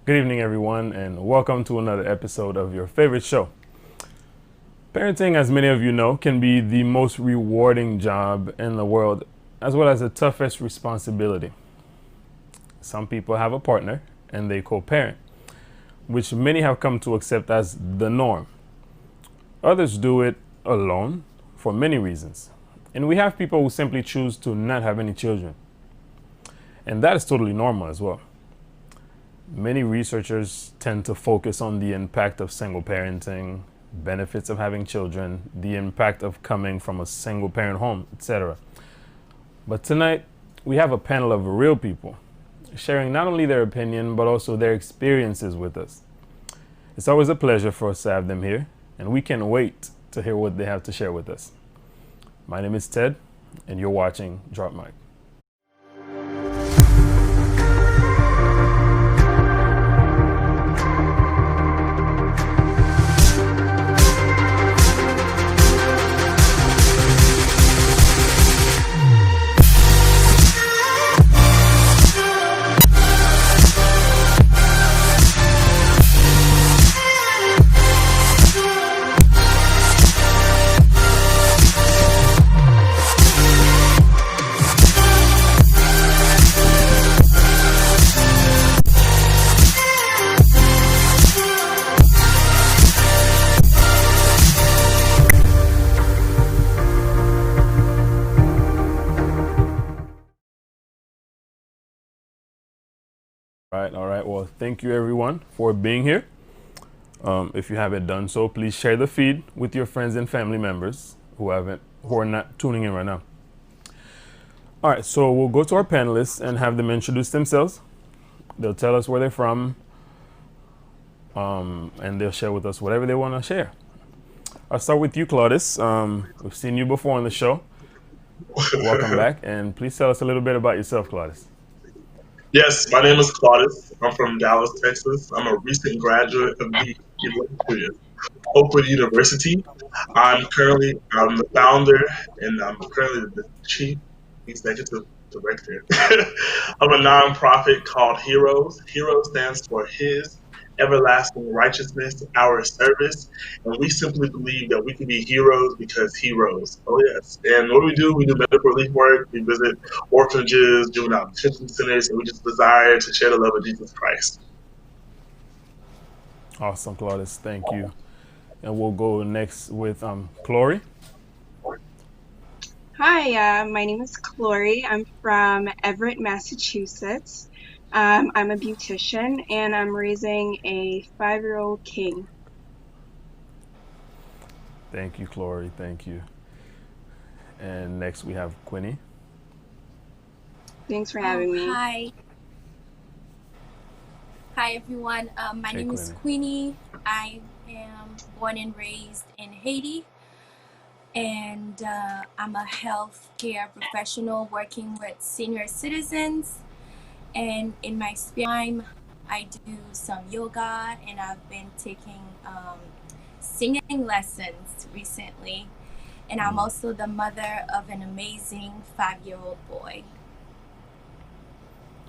Good evening, everyone, and welcome to another episode of your favorite show. Parenting, as many of you know, can be the most rewarding job in the world, as well as the toughest responsibility. Some people have a partner and they co-parent, which many have come to accept as the norm. Others do it alone for many reasons. And we have people who simply choose to not have any children. And that is totally normal as well. Many researchers tend to focus on the impact of single parenting, benefits of having children, the impact of coming from a single parent home, etc. But tonight, we have a panel of real people sharing not only their opinion, but also their experiences with us. It's always a pleasure for us to have them here, and we can't wait to hear what they have to share with us. My name is Ted, and you're watching Drop Mic. All right. Well, thank you everyone for being here. If you haven't done so, please share the feed with your friends and family members who are not tuning in right now. All right, so we'll go to our panelists and have them introduce themselves. They'll tell us where they're from, and they'll share with us whatever they want to share. I'll start with you, Claudius. We've seen you before on the show. Welcome back, and please tell us a little bit about yourself, Claudius. Yes, my name is Claudius. I'm from Dallas, Texas. I'm a recent graduate of the Open University. I'm the founder and I'm currently the chief executive director of a nonprofit called Heroes. Hero stands for His Everlasting Righteousness, Our Service, and we simply believe that we can be heroes because heroes. Oh yes, and what do? We do medical relief work. We visit orphanages, juvenile detention centers, and we just desire to share the love of Jesus Christ. Awesome, Claudius. Thank you. And we'll go next with Chloe. Hi, my name is Chloe. I'm from Everett, Massachusetts. I'm a beautician and I'm raising a 5-year-old king. Thank you, Chloe. Thank you. And next we have Quinny. Thanks for having me. Hi. Hi, everyone. My Hey, name is Quinny. Queenie. I am born and raised in Haiti, and I'm a healthcare professional working with senior citizens. And in my spare time, I do some yoga, and I've been taking singing lessons recently. And I'm also the mother of an amazing 5-year-old boy.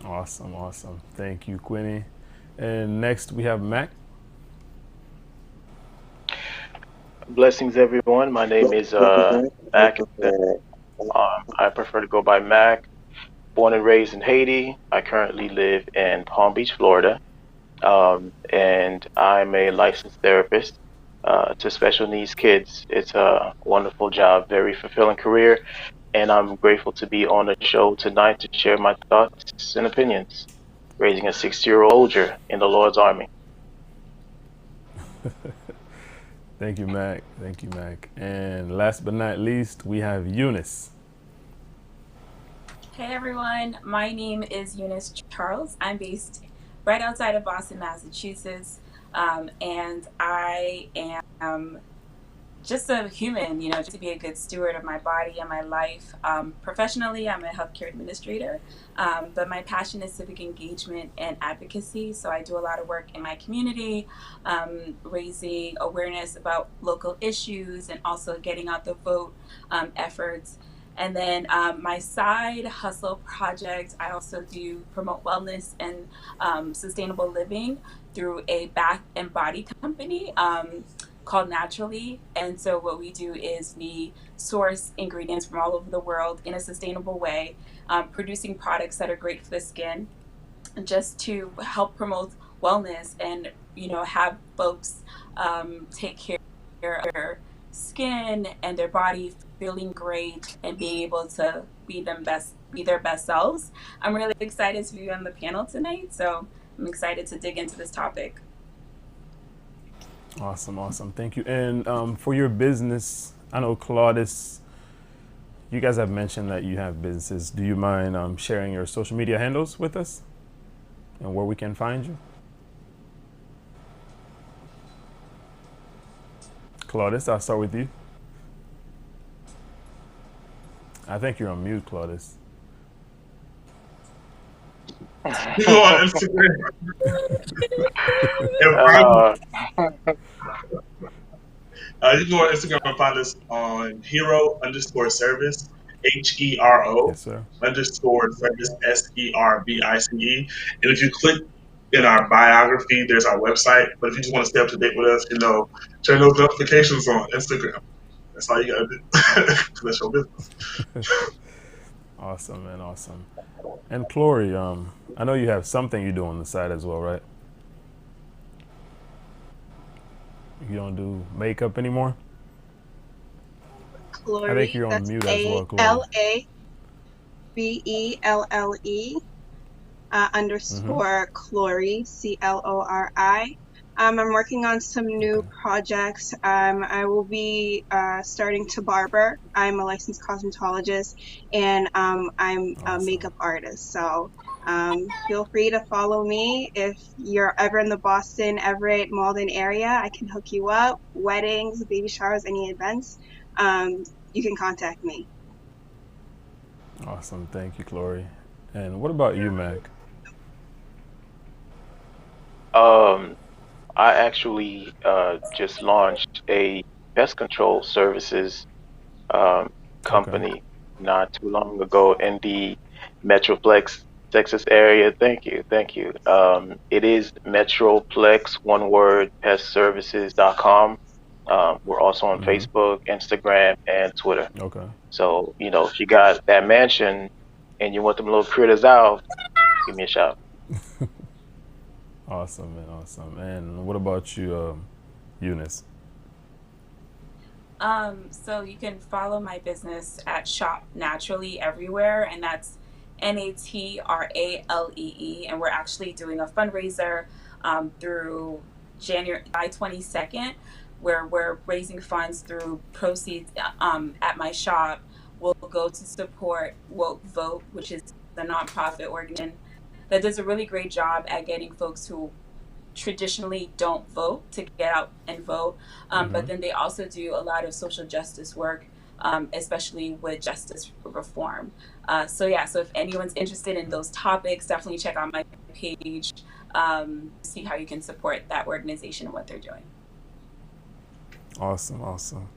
Awesome, awesome. Thank you, Quinny. And next we have Mac. Blessings, everyone. My name is Mac. I prefer to go by Mac. Born and raised in Haiti. I currently live in Palm Beach, Florida, and I'm a licensed therapist to special needs kids. It's a wonderful job, very fulfilling career, and I'm grateful to be on the show tonight to share my thoughts and opinions. Raising a 6-year-old soldier in the Lord's Army. Thank you, Mac. Thank you, Mac. And last but not least, we have Eunice. Hey everyone, my name is Eunice Charles. I'm based right outside of Boston, Massachusetts, and I am just a human, just to be a good steward of my body and my life. Professionally, I'm a healthcare administrator, but my passion is civic engagement and advocacy. So I do a lot of work in my community, raising awareness about local issues and also getting out the vote efforts. And then my side hustle project, I also do promote wellness and sustainable living through a bath and body company called Naturally. And so what we do is we source ingredients from all over the world in a sustainable way, producing products that are great for the skin, just to help promote wellness and have folks take care of their skin and their body feeling great and being able to be their best selves. I'm really excited to be on the panel tonight, so I'm excited to dig into this topic. Awesome, awesome. Thank you. And for your business, I know Claudius, you guys have mentioned that you have businesses. Do you mind sharing your social media handles with us and where we can find you? Claudius, I'll start with you. I think you're on mute, Claudius. You go on Instagram. You can go on Instagram and find us on hero_service, HERO Yes, sir. _service, SERVICE. And if you click in our biography, there's our website. But if you just want to stay up to date with us, turn those notifications on Instagram. That's all you gotta do. That's your business. Awesome, man, awesome. And Chloe, I know you have something you do on the side as well, right? You don't do makeup anymore? Chloe, I think you're on that's mute as well, Chloe. ALABELLE _ Chloe, CLORI. I'm working on some new projects. I will be starting to barber. I'm a licensed cosmetologist, and I'm a makeup artist. So feel free to follow me if you're ever in the Boston, Everett, Malden area. I can hook you up. Weddings, baby showers, any events. You can contact me. Awesome. Thank you, Chloe. And what about you, Mac? I actually just launched a pest control services um, Okay. company not too long ago in the Metroplex, Texas area. Thank you, thank you. It is Metroplex, one word, pestservices.com. We're also on Mm-hmm. Facebook, Instagram, and Twitter. Okay. So, if you got that mansion and you want them little critters out, give me a shout. Awesome, man. Awesome. And what about you, Eunice? So you can follow my business at Shop Naturally everywhere, and that's Natralee. And we're actually doing a fundraiser through July 22nd, where we're raising funds through proceeds at my shop will go to support Woke Vote, which is the nonprofit organization that does a really great job at getting folks who traditionally don't vote to get out and vote. Mm-hmm. But then they also do a lot of social justice work, especially with justice reform. So if anyone's interested in those topics, definitely check out my page, see how you can support that organization and what they're doing. Awesome, awesome.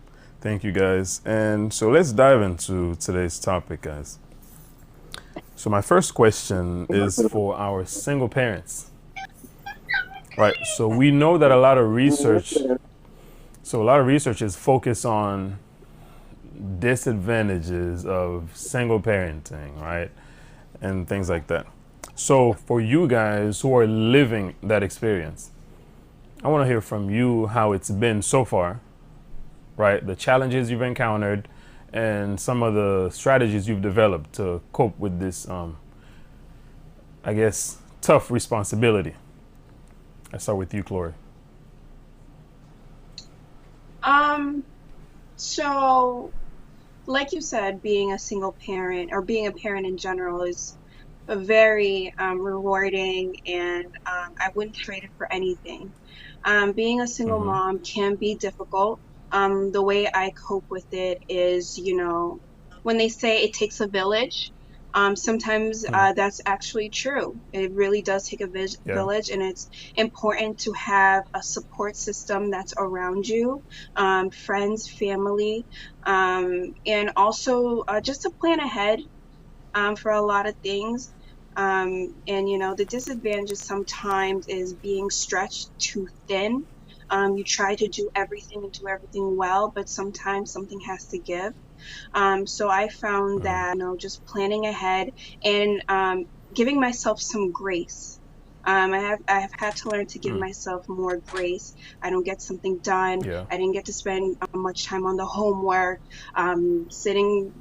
Thank you, guys. And so let's dive into today's topic, guys. So my first question is for our single parents. Right. So we know that a lot of research is focused on disadvantages of single parenting, right? And things like that. So for you guys who are living that experience, I want to hear from you how it's been so far, right? The challenges you've encountered and some of the strategies you've developed to cope with this, I guess, tough responsibility. I start with you, Chloe. So like you said, being a single parent or being a parent in general is a very rewarding, and I wouldn't trade it for anything. Being a single Mm-hmm. mom can be difficult. The way I cope with it is, when they say it takes a village, sometimes that's actually true. It really does take a Yeah. village, and it's important to have a support system that's around you, friends, family, and also just to plan ahead for a lot of things. And the disadvantages sometimes is being stretched too thin. You try to do everything and do everything well, but sometimes something has to give. So I found that, just planning ahead and giving myself some grace. I have had to learn to give myself more grace. I don't get something done. Yeah. I didn't get to spend much time on the homework, sitting,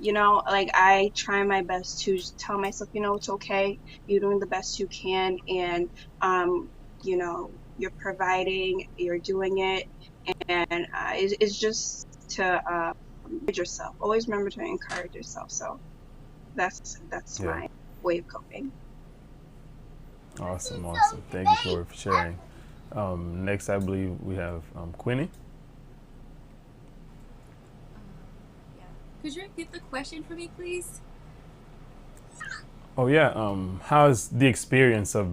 like I try my best to tell myself, it's okay. You're doing the best you can. And, you're providing, you're doing it. And it's just to encourage yourself. Always remember to encourage yourself. So that's Yeah. my way of coping. Awesome. Awesome. Thank you, Chloe, for sharing. Next, I believe we have Queenie. Yeah. Could you repeat the question for me, please? Oh yeah. How's the experience of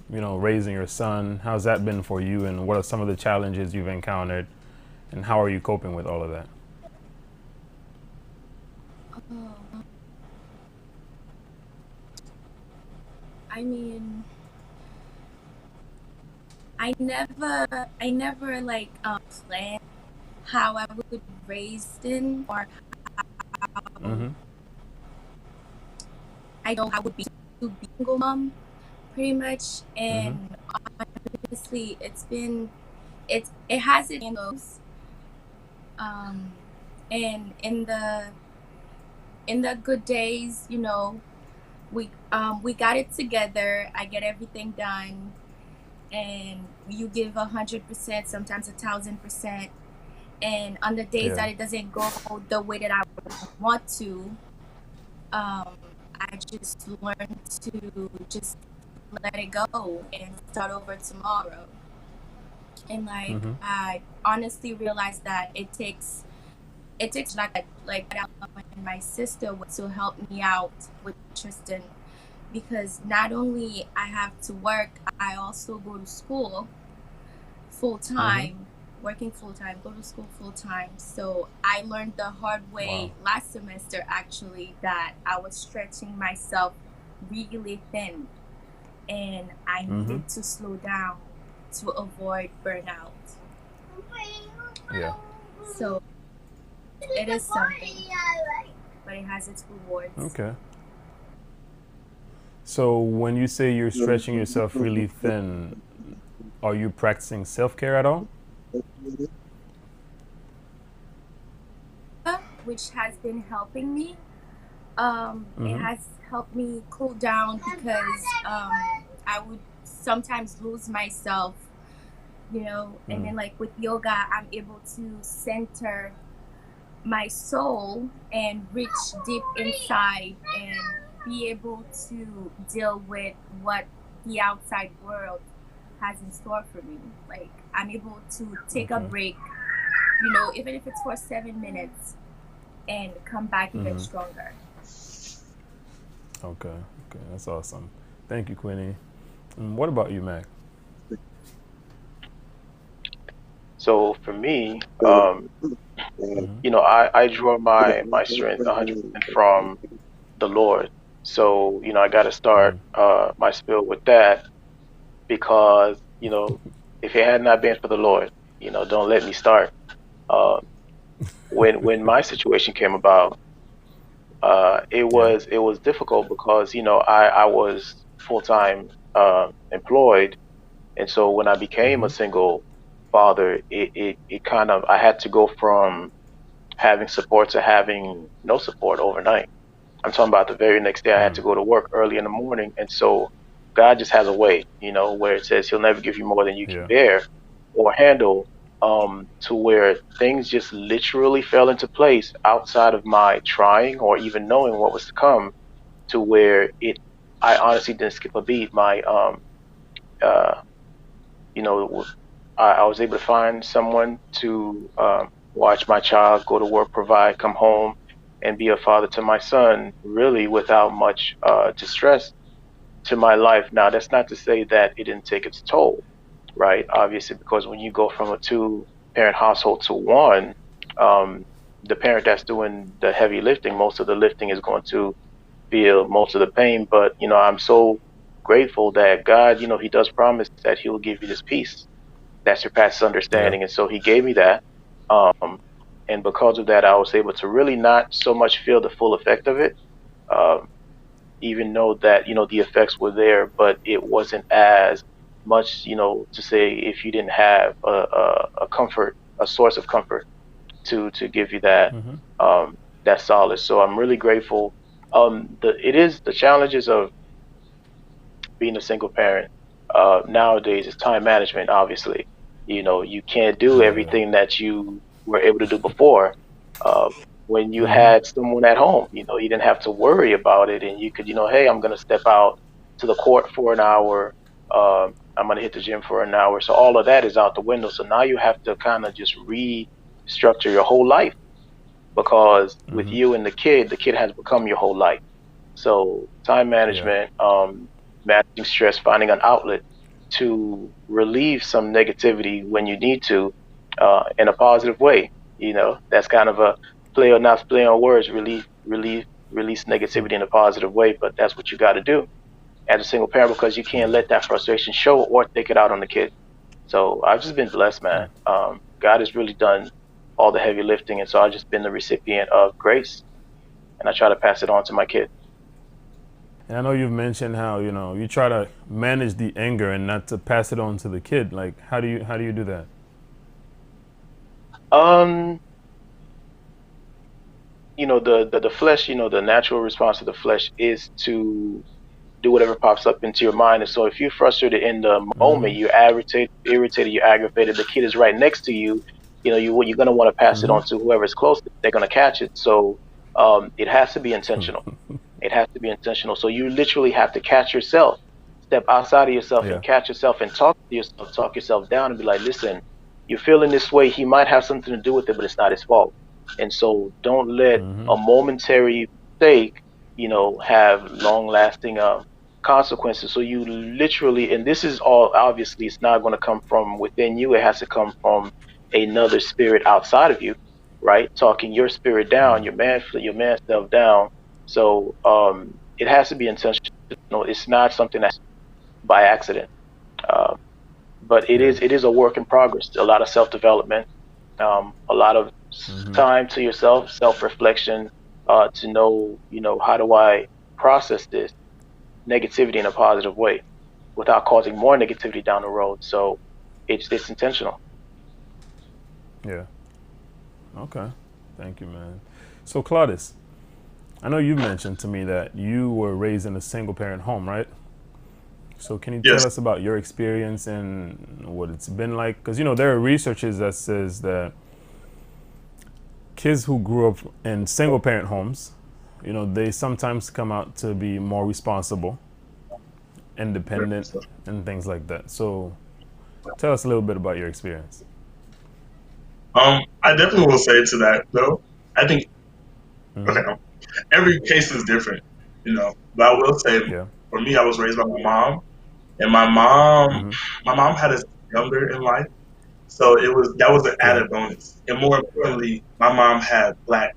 raising your son? How's that been for you, and what are some of the challenges you've encountered, and how are you coping with all of that? Oh, I mean, I never like planned how I would raise him, or Mm-hmm. I know I would be to be a single mom, pretty much. Mm-hmm. And honestly, it has its angles. Um, and in the good days, we got it together. I get everything done, and you give 100%, sometimes 1,000%. And on the days Yeah. that it doesn't go the way that I would want to, um, I just learn to just let it go and start over tomorrow. And like Mm-hmm. I honestly realized that it takes like and my sister to help me out with Tristan, because not only I have to work, I also go to school. full Mm-hmm. time, working full time, go to school full time. So I learned the hard Wow. way last semester actually that I was stretching myself really thin and I Mm-hmm. needed to slow down to avoid burnout. Yeah. So it is something, but it has its rewards. Okay. So when you say you're stretching yourself really thin, are you practicing self-care at all? Which has been helping me. It Mm-hmm. has helped me cool down because I would sometimes lose myself, and then like with yoga, I'm able to center my soul and reach deep inside and be able to deal with what the outside world has in store for me. Like I'm able to take a Okay. break, even if it's for 7 minutes and come back even Mm-hmm. stronger. Okay. Okay. That's awesome. Thank you, Queenie. And what about you, Mac? So for me, Mm-hmm. I draw my strength 100% from the Lord. So, I got to start Mm-hmm. my spiel with that because, if it had not been for the Lord, don't let me start. Uh, when my situation came about, it Yeah. was difficult because, I was full-time employed. And so when I became Mm-hmm. a single father, it kind of, I had to go from having support to having no support overnight. I'm talking about the very next day I had Mm. to go to work early in the morning. And so God just has a way, where it says he'll never give you more than you can Yeah. bear or handle, to where things just literally fell into place outside of my trying or even knowing what was to come, to where I honestly didn't skip a beat. Uh, you know, I was able to find someone to watch my child go to work, provide, come home, and be a father to my son, really without much distress to my life. Now, that's not to say that it didn't take its toll, right? Obviously, because when you go from a two-parent household to one, um, the parent that's doing the heavy lifting, most of the lifting is going to feel most of the pain. But, I'm so grateful that God, he does promise that he will give you this peace that surpasses Yeah. understanding. And so he gave me that. And because of that, I was able to really not so much feel the full effect of it, um, even though that, the effects were there, but it wasn't as much, to say if you didn't have a comfort, a source of comfort to give you Mm-hmm. that solace. So I'm really grateful. It is the challenges of being a single parent nowadays is time management. Obviously, you can't do Oh yeah. everything that you were able to do before. Uh, when you Mm-hmm. had someone at home, you didn't have to worry about it, and you could, hey, I'm gonna step out to the court for an hour. I'm gonna hit the gym for an hour. So all of that is out the window. So now you have to kind of just restructure your whole life because with Mm-hmm. you and the kid has become your whole life. So time Yeah. management, managing stress, finding an outlet to relieve some negativity when you need to, in a positive way. That's kind of a play or not play on words, release negativity in a positive way. But that's what you got to do as a single parent because you can't Yeah. let that frustration show or take it out on the kid. So I've just been blessed, man. God has really done all the heavy lifting, and so I've just been the recipient of grace, and I try to pass it on to my kids. And I know you've mentioned how you try to manage the anger and not to pass it on to the kid. Like, how do you do that? Um, the flesh, the natural response of the flesh is to do whatever pops up into your mind. And so if you're frustrated in the Mm-hmm. moment, you're irritated, you're aggravated, the kid is right next to you, you're going to want to pass it Mm-hmm. on to whoever's closest. They're going to catch it. So it has to be intentional. It has to be intentional. So you literally have to catch yourself, step outside of yourself and Yeah. catch yourself and talk to yourself, talk yourself down and be like, listen, you're feeling this way. He might have something to do with it, but it's not his fault. And so don't let Mm-hmm. a momentary mistake, have long lasting, consequences. So you literally, and this is all obviously, it's not going to come from within you. It has to come from another spirit outside of you, right? Talking your spirit down, your man self down. So it has to be intentional. It's not something that's by accident. Uh, but Yeah. it is a work in progress. A lot of self development, a lot of Mm-hmm. time to yourself, self reflection, to know, how do I process this negativity in a positive way without causing more negativity down the road. So it's intentional. Yeah. Okay. Thank you, man. So, Claudius, I know you've mentioned to me that you were raised in a single parent home, right? So, can you tell Yes. us about your experience and what it's been like? Because, there are researches that says that kids who grew up in single parent homes, they sometimes come out to be more responsible, independent, and things like that. So, tell us a little bit about your experience. I definitely will say to that though. I think Mm-hmm. okay, every case is different, But I will say, Yeah. for me, I was raised by my mom, and Mm-hmm. my mom had us younger in life, so that was an Yeah. added bonus. And more importantly, my mom had black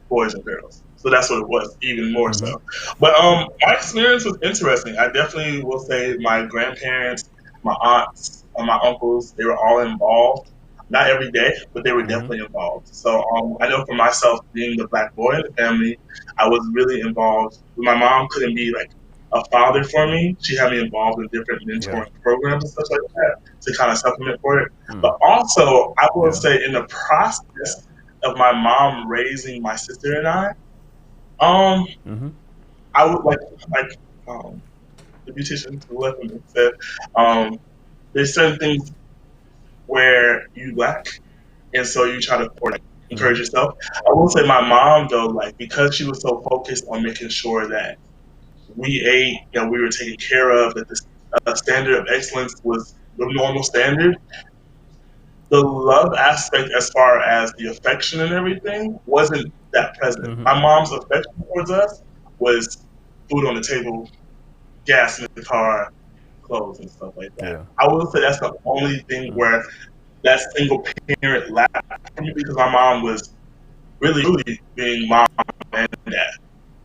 boys and girls, so that's what it was, even more Mm-hmm. so. But my experience was interesting. I definitely will say my grandparents, my aunts, and my uncles, they were all involved. Not every day, but they were Mm-hmm. definitely involved. So I know for myself, being the black boy in the family, I was really involved. My mom couldn't be like a father for me. She had me involved in different Yeah. mentoring programs and stuff like that to kind of supplement for it. But also, I will Yeah. say, in the process of my mom raising my sister and um, Mm-hmm. I would like the beautician to the left of me said, um, there's certain things where you lack, and so you try to Mm-hmm. encourage yourself. I will say, my mom though, like because she was so focused on making sure that we ate and we were taken care of, that the standard of excellence was the normal standard. The love aspect, as far as the affection and everything, wasn't that present. Mm-hmm. My mom's affection towards us was food on the table, gas in the car, clothes, and stuff like that. Yeah. I will say that's the only thing where that single parent lacked for me, because my mom was really, really being mom and dad.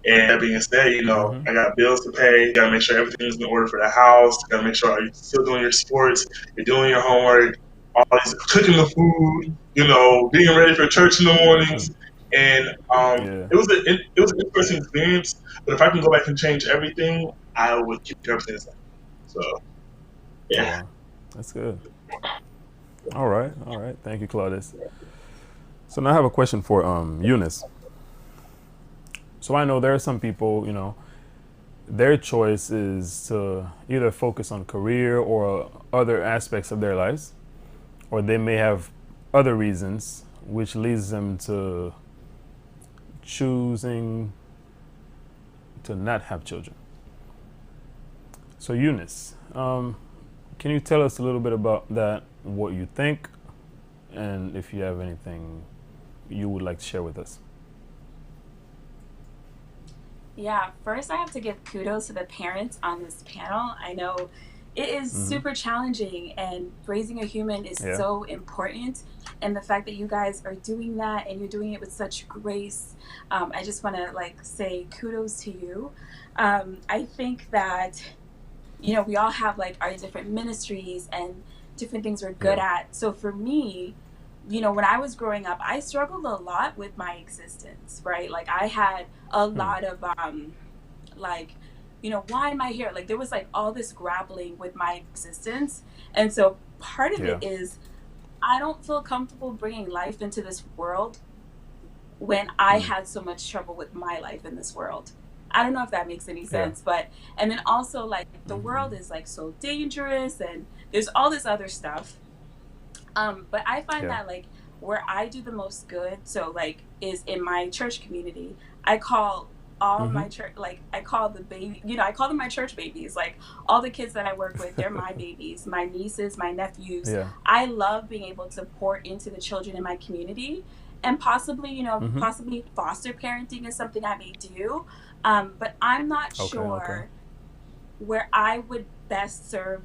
And that being said, Mm-hmm. I got bills to pay. Got to make sure everything's in order for the house. Got to make sure, are you still doing your sports? You're doing your homework. All these cooking the food. Being ready for church in the mornings. And Yeah. it was an interesting experience. But if I can go back and change everything, I would keep everything the same. So Oh yeah. wow, that's good. All right. All right. Thank you, Claudius. So now I have a question for Eunice. So I know there are some people, their choice is to either focus on career or other aspects of their lives, or they may have other reasons which leads them to choosing to not have children. So Eunice, can you tell us a little bit about that, what you think, and if you have anything you would like to share with us? Yeah, first I have to give kudos to the parents on this panel. I know it is super challenging, and raising a human is Yeah. so important. And the fact that you guys are doing that and you're doing it with such grace, I just want to say kudos to you. I think that we all have our different ministries and different things we're good Yeah. at. So for me, when I was growing up, I struggled a lot with my existence, right? Like I had a lot of like why am I here? Like there was all this grappling with my existence. And so part of Yeah. it is I don't feel comfortable bringing life into this world when I had so much trouble with my life in this world. I don't know if that makes any Yeah. sense, but and then also the world is so dangerous and there's all this other stuff. But I find Yeah. that where I do the most good, so is in my church community. I call all my church, I call the baby, I call them my church babies. Like all the kids that I work with, they're my babies, my nieces, my nephews. Yeah. I love being able to pour into the children in my community, and possibly, possibly foster parenting is something I may do. But I'm not Okay. Okay. sure where I would best serve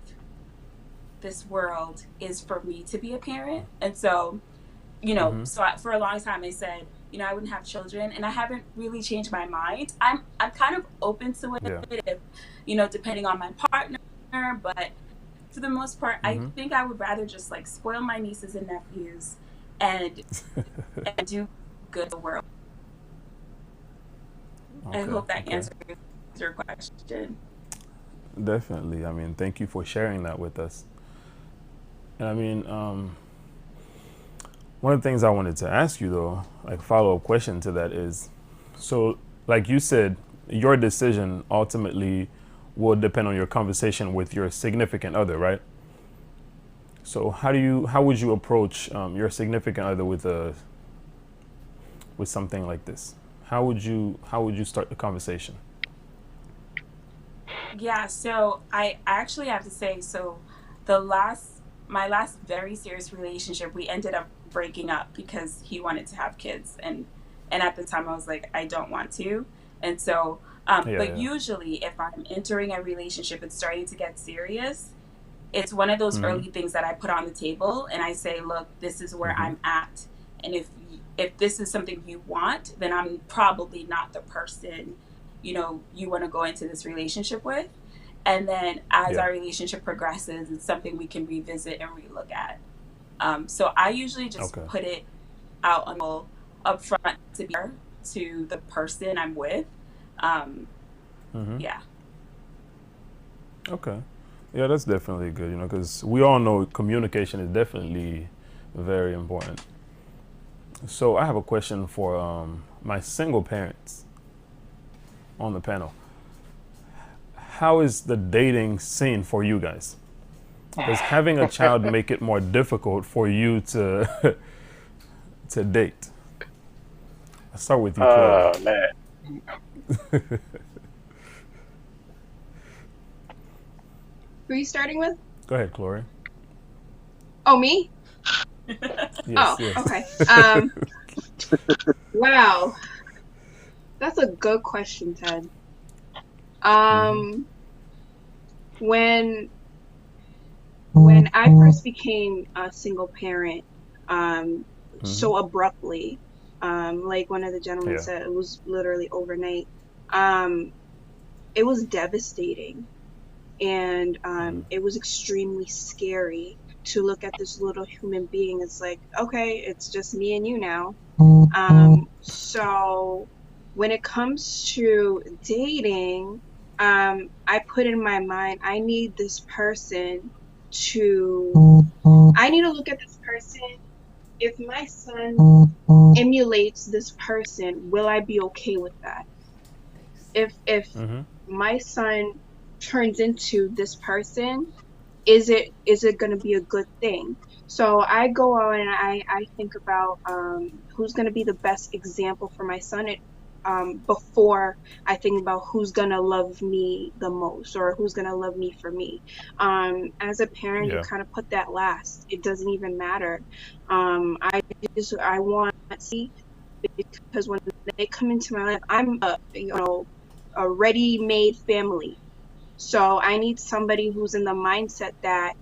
this world is for me to be a parent. And so, Mm-hmm. for a long time I said, I wouldn't have children, and I haven't really changed my mind. I'm kind of open to Yeah. it if, depending on my partner, but for the most part, I Mm-hmm. think I would rather just like spoil my nieces and nephews and do good to the world. I Okay. hope that Okay. answers your question. Definitely. I mean, thank you for sharing that with us. And I mean, one of the things I wanted to ask you though, like follow up question to that is, so like you said, your decision ultimately will depend on your conversation with your significant other, right? So how would you approach your significant other with something like this? How would you start the conversation? Yeah, so I actually have to say, so the last my last very serious relationship, we ended up breaking up because he wanted to have kids, and at the time I was like, I don't want to. And so Yeah, but yeah. usually if I'm entering a relationship and starting to get serious, it's one of those Mm-hmm. early things that I put on the table and I say, look, this is where Mm-hmm. I'm at. And if this is something you want, then I'm probably not the person, you want to go into this relationship with. And then as Yeah. our relationship progresses, it's something we can revisit and relook at. So I usually just Okay. put it out on the up front to be fair to the person I'm with. Um, Mm-hmm. yeah. Okay. Yeah, that's definitely good, because we all know communication is definitely very important. So I have a question for my single parents on the panel. How is the dating scene for you guys? Does having a child make it more difficult for you to to date? Let's start with you, Chloe. Man. Who are you starting with? Go ahead, Chloe. Oh, me? Oh, Yes, yes. okay. Wow. That's a good question, Ted. Mm-hmm. Um, when when I first became a single parent, um, Mm-hmm. so abruptly, like one of the gentlemen Yeah. said, it was literally overnight. Um, it was devastating, and it was extremely scary to look at this little human being. It's like, okay, it's just me and you now. So when it comes to dating, I put in my mind, I need to look at this person. If my son emulates this person, will I be okay with that? If Mm-hmm. my son turns into this person, is it going to be a good thing? So I go on and I think about who's going to be the best example for my son before I think about who's going to love me the most or who's going to love me for me. As a parent, you Yeah. kind of put that last. It doesn't even matter. I want to see, because when they come into my life, I'm a ready-made family. So I need somebody who's in the mindset that,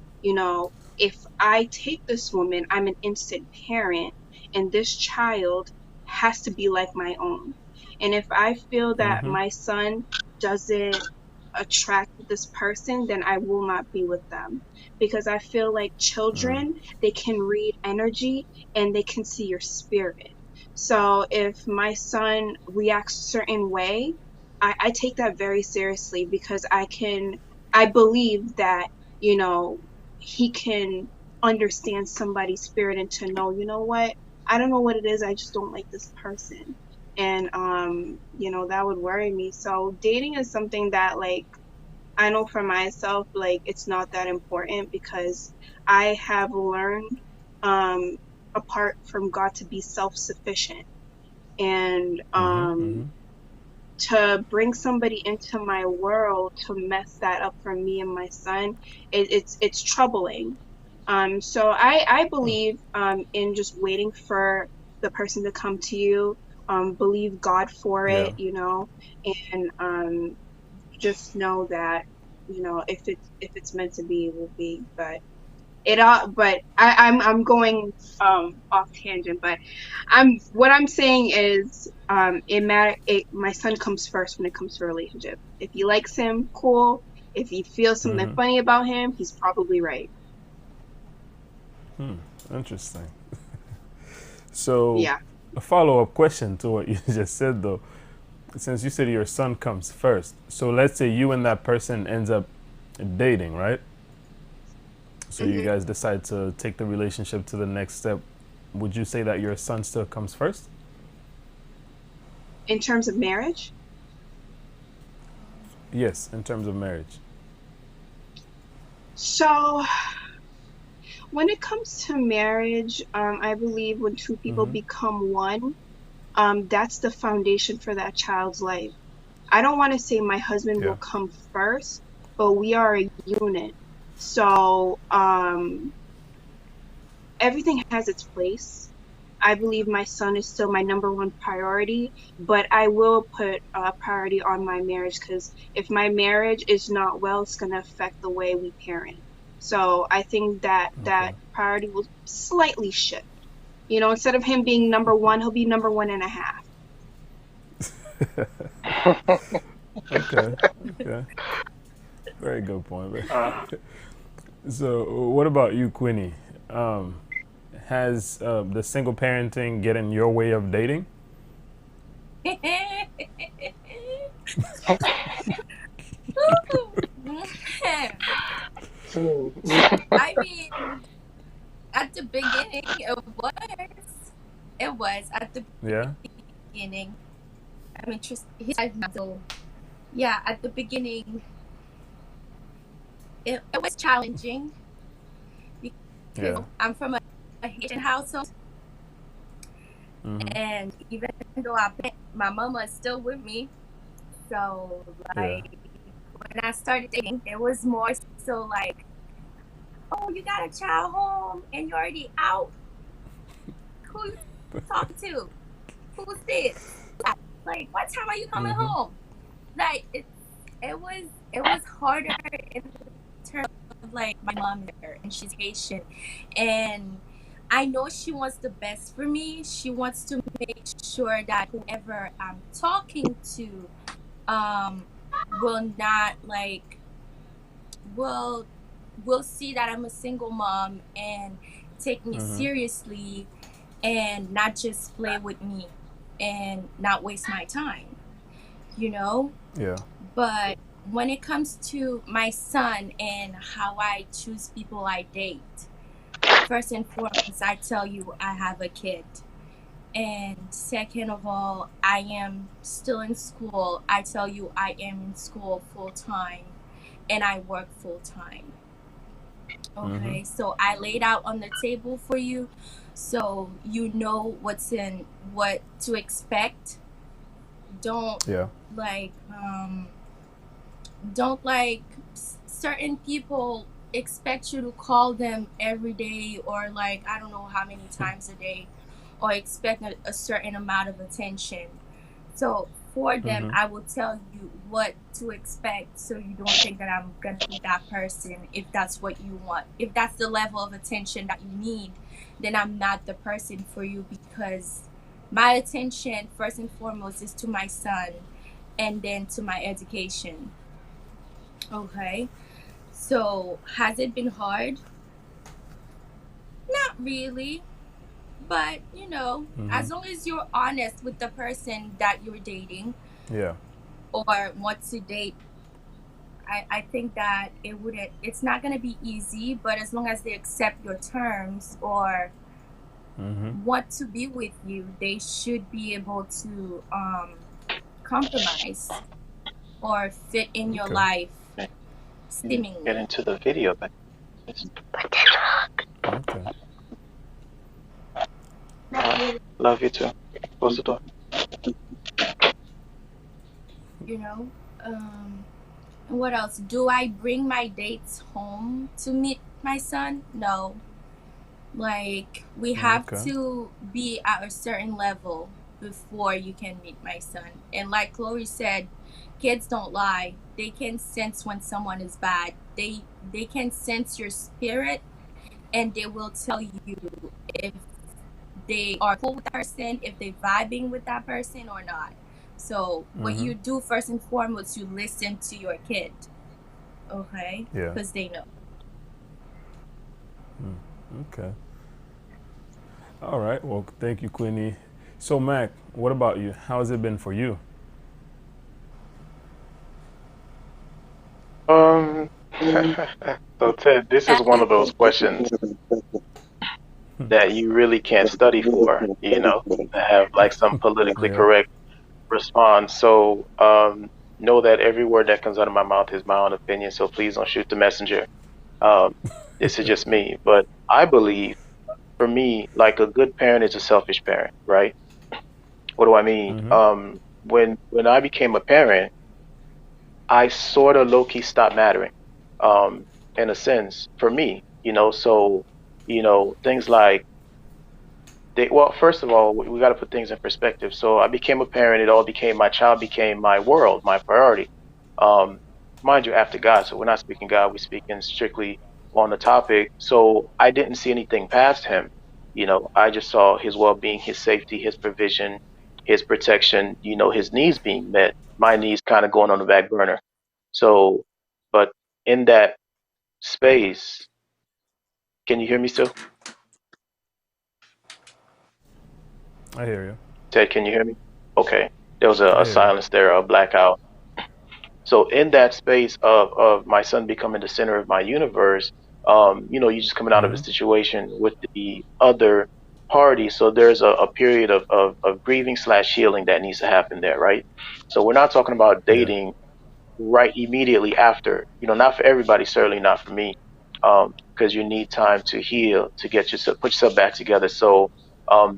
if I take this woman, I'm an instant parent, and this child has to be like my own. And if I feel that Mm-hmm. my son doesn't attract this person, then I will not be with them. Because I feel like Mm. children, they can read energy and they can see your spirit. So if my son reacts a certain way, I take that very seriously, because I believe that, you know, he can understand somebody's spirit and to know, you know what, I don't know what it is, I just don't like this person. And that would worry me. So dating is something that, like, I know for myself, like, it's not that important, because I have learned um apart from God to be self-sufficient. And Mm-hmm. Mm-hmm. to bring somebody into my world to mess that up for me and my son, it's troubling. So I believe in just waiting for the person to come to you. Believe God for Yeah. it, and just know that. if it's meant to be, it will be. But I'm going off tangent, but what I'm saying is my son comes first when it comes to a relationship. If he likes him, cool. If he feels something funny about him, he's probably right. Interesting. So, Yeah. a follow-up question to what you just said, though. Since you said your son comes first, so let's say you and that person ends up dating, right? So you guys decide to take the relationship to the next step. Would you say that your son still comes first? In terms of marriage? Yes, in terms of marriage. So, when it comes to marriage, I believe when two people become one, that's the foundation for that child's life. I don't want to say my husband will come first, but we are a unit. So, everything has its place. I believe my son is still my number one priority, but I will put a priority on my marriage, because if my marriage is not well, it's going to affect the way we parent. So I think that priority will slightly shift. Instead of him being number one, he'll be number 1.5. Okay. Very good point. So, what about you, Quinny? Has the single parenting get in your way of dating? I mean, at the beginning, it was at the beginning. I'm interested. So, yeah, at the beginning, it was challenging because I'm from a Haitian household, and even though my mama is still with me, so like when I started dating, it was more so like, oh, you got a child home and you're already out. Who you talking to? Who's this? Like, what time are you coming home? Like, it was harder in terms of like my mom there, and she's Haitian, and I know she wants the best for me. She wants to make sure that whoever I'm talking to will not like will see that I'm a single mom and take me seriously, and not just play with me and not waste my time, But when it comes to my son and how I choose people I date, first and foremost, I tell you I have a kid. And second of all, I am still in school. I tell you I am in school full time and I work full time. Okay, so I laid out on the table for you, so you know what to expect. Don't like certain people expect you to call them every day, or like I don't know how many times a day, or expect a certain amount of attention. So for them, I will tell you what to expect, so you don't think that I'm gonna be that person. If that's what you want, if that's the level of attention that you need, then I'm not the person for you, because my attention first and foremost is to my son, and then to my education. Okay, so has it been hard? Not really, but as long as you're honest with the person that you're dating, or want to date, I think that it's not going to be easy, but as long as they accept your terms or want to be with you, they should be able to compromise or fit in your life seemingly. Get into the video. Okay. Love you too. Close the door. What else? Do I bring my dates home to meet my son? No. Like, we have to be at a certain level before you can meet my son. And like Chloe said, Kids don't lie. They can sense when someone is bad. They can sense your spirit, and they will tell you if they are cool with that person, if they're vibing with that person or not. So what Mm-hmm. you do first and foremost, you listen to your kid, okay? Yeah. Because they know. Okay. All right. Well, thank you, Queenie. So, Mac, what about you? How has it been for you? Um, so Ted, this is one of those questions that you really can't study for, to have like some politically Yeah. correct response. So, know that every word that comes out of my mouth is my own opinion. So please don't shoot the messenger. Um, this is just me. But I believe for me, like a good parent is a selfish parent, right? What do I mean? Mm-hmm. When I became a parent, I sort of low key stopped mattering, in a sense, for me, So, things like well, first of all, we got to put things in perspective. So I became a parent. It all became my child became my world, my priority. Um, Mind you, after God. So we're not speaking God. We're speaking strictly on the topic. So I didn't see anything past him. I just saw his well-being, his safety, his provision, his protection. His needs being met. My needs kind of going on the back burner. So, but in that space, can you hear me still? I hear you. Ted, can you hear me? Okay. There was a I hear you. silence there, a blackout. So in that space of my son becoming the center of my universe, you just coming out of a Mm-hmm. situation with the other party. So there's a period of grieving slash healing that needs to happen there, right? So we're not talking about Yeah. dating right immediately after. Not for everybody, certainly not for me, because you need time to heal, to get yourself, put yourself back together. So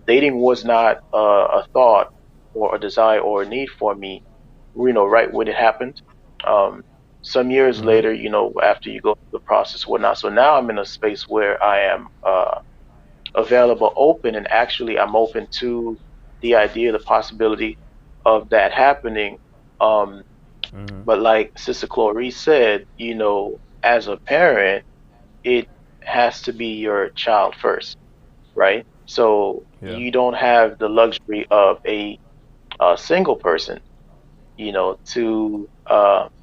dating was not a thought or a desire or a need for me, right when it happened. Um, some years Mm-hmm. later, after you go through the process, whatnot. So now I'm in a space where I am available, open, and actually I'm open to the idea, the possibility of that happening. Um, Mm-hmm. but like Sister Clarice said, as a parent, it has to be your child first, right? So Yeah. you don't have the luxury of a single person, to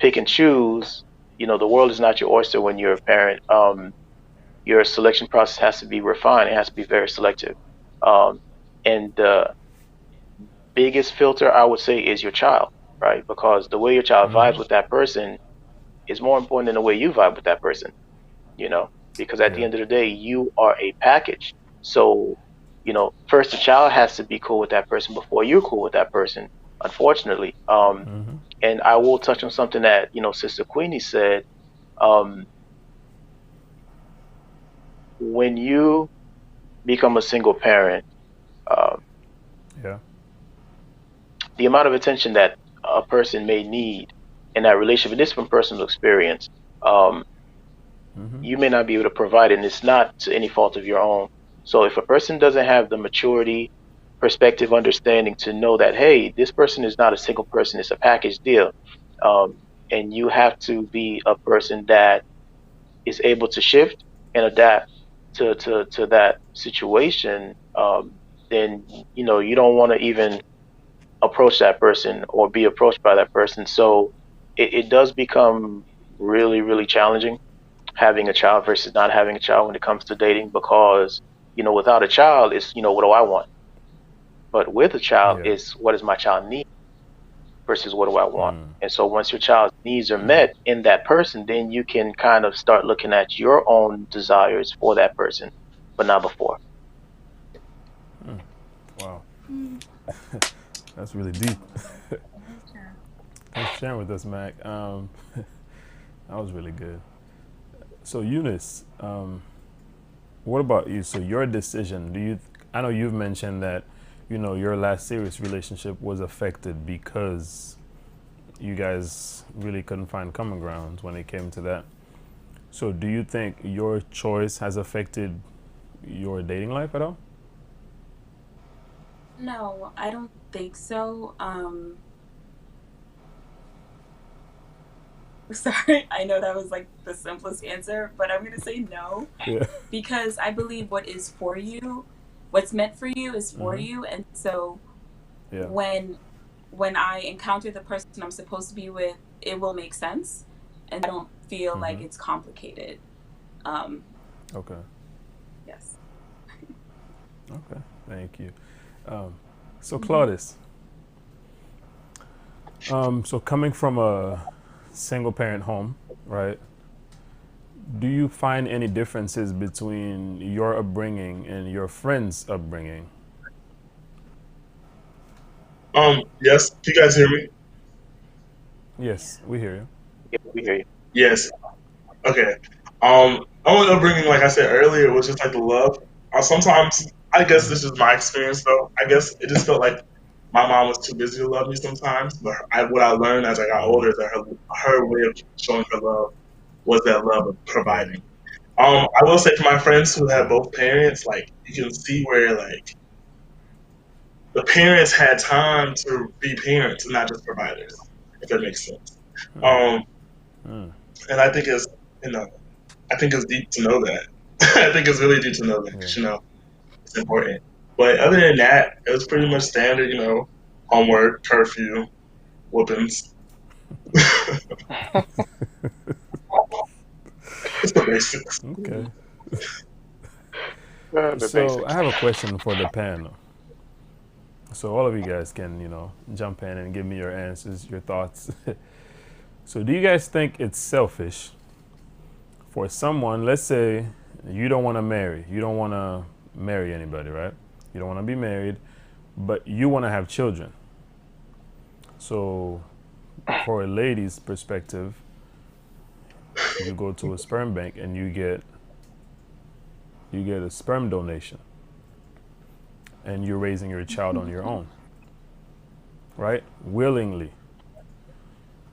pick and choose. The world is not your oyster when you're a parent. Your selection process has to be refined. It has to be very selective. Um, and the biggest filter I would say is your child, right? Because the way your child Mm-hmm. vibes with that person is more important than the way you vibe with that person, you know, because at the Yeah. end of the day, you are a package. So, first the child has to be cool with that person before you're cool with that person, unfortunately. Mm-hmm. And I will touch on something that, Sister Queenie said. Um, when you become a single parent, um, Yeah. the amount of attention that a person may need in that relationship, and this from personal experience, um, Mm-hmm. you may not be able to provide it, and it's not to any fault of your own. So if a person doesn't have the maturity, perspective, understanding to know that, hey, this person is not a single person, it's a package deal. And you have to be a person that is able to shift and adapt to that situation. Then, you don't want to even approach that person or be approached by that person. So it does become really, really challenging having a child versus not having a child when it comes to dating because without a child it's what do I want, but with a child Yeah. it's what does my child need versus what do I want. And so once your child's needs are met in that person, then you can kind of start looking at your own desires for that person, but not before. Wow. Mm, That's really deep. okay. Thanks for sharing with us, Mac. That was really good. So, Eunice, what about you? So, your decision, I know you've mentioned that, your last serious relationship was affected because you guys really couldn't find common grounds when it came to that. So, do you think your choice has affected your dating life at all? No, I don't think so. Sorry, I know that was like the simplest answer, but I'm gonna say no Yeah. because I believe what is for you, what's meant for you is for Mm-hmm. you, and so Yeah. when when I encounter the person I'm supposed to be with, it will make sense, and I don't feel like Mm-hmm. it's complicated. Um, Okay. yes. Okay. Thank you. Um, so Mm-hmm. Claudius, so coming from a single parent home, right? Do you find any differences between your upbringing and your friends' upbringing? Yes. Can you guys hear me? Yes, we hear you. Yeah, we hear you. Yes. Okay. Only upbringing, like I said earlier, was just like the love. Sometimes, I guess Mm-hmm. this is my experience though. I guess it just felt like my mom was too busy to love me sometimes. But what I learned as I got older Mm, is that her way of showing her love was that love of yeah. providing. I will say for my friends who had Mm, both parents, like you can see where like the parents had time to be parents and not just providers, if that makes sense. Um, mm, and I think it's you know I think it's deep to know that. I think it's really deep to know that yeah. because it's important. But other than that, it was pretty much standard. Homework, curfew, whoopings. It's the basics. Okay. The So I basics. have a question for the panel. So all of you guys can, jump in and give me your answers, your thoughts. So do you guys think it's selfish for someone, let's say you don't want to marry, you don't want to marry anybody, right? You don't want to be married, but you want to have children. So for a lady's perspective, you go to a sperm bank and you get a sperm donation and you're raising your child on your own, right? Willingly.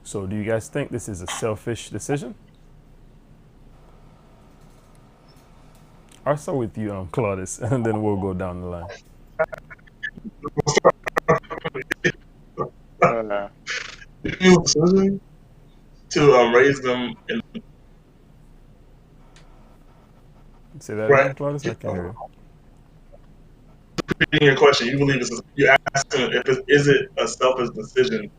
So do you guys think this is a selfish decision? I'll start with you, Claudius, and then we'll go down the line. Uh, If you decision to raise them in Say that right, again, Claudius. I can hear you. repeating your question, you asking if is it a selfish decision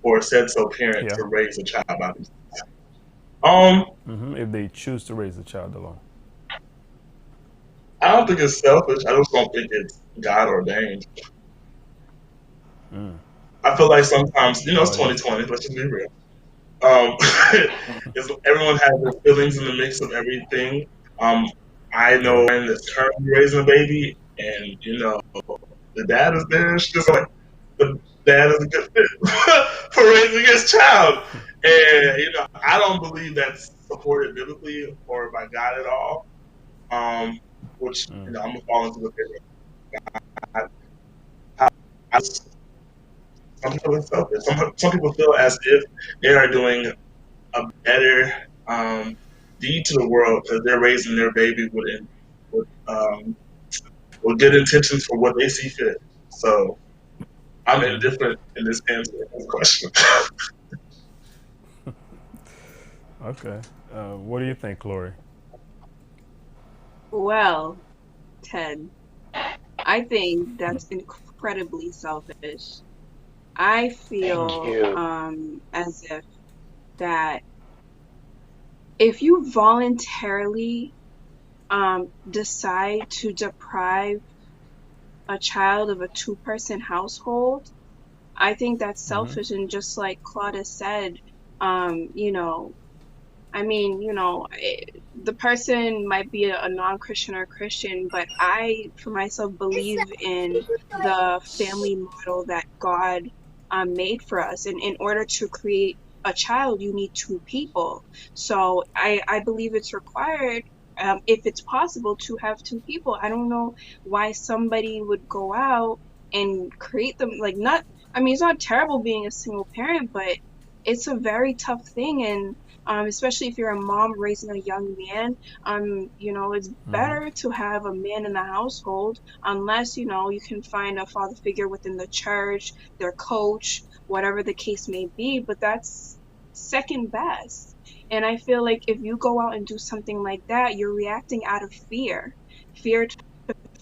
for a said so parent Yeah. to raise a child by themselves? Um, If they choose to raise the child alone. I don't think it's selfish. I just don't think it's God ordained. I feel like sometimes, it's Why is? 2020. Let's just be real. Um, everyone has their feelings in the mix of everything. Um, I know Yeah. a friend that's currently raising a baby, and the dad is there. She's just like, the dad is a good fit for raising his child, and I don't believe that's supported biblically or by God at all. Um, which I'm gonna fall into the pit. I, I, some people are selfish. Some people feel as if they are doing a better deed to the world because they're raising their baby with good intentions for what they see fit. So I'm indifferent in this answer to this question. Okay. What do you think, Lori? Well, Ted, I think that's incredibly selfish. I thank feel you. as if that if you voluntarily decide to deprive a child of a two-person household, I think that's selfish. And just like Claudia said, you know, I mean, the person might be a non-Christian or Christian, but I, for myself, believe in the family model that God made for us. And in order to create a child, you need two people. So I believe it's required, if it's possible, to have two people. I don't know why somebody would go out and create them, like, not, I mean, it's not terrible being a single parent, but it's a very tough thing. And especially if you're a mom raising a young man, it's better to have a man in the household, unless, you can find a father figure within the church, their coach, whatever the case may be. But second best. And I feel like if you go out and do something like that, you're reacting out of fear to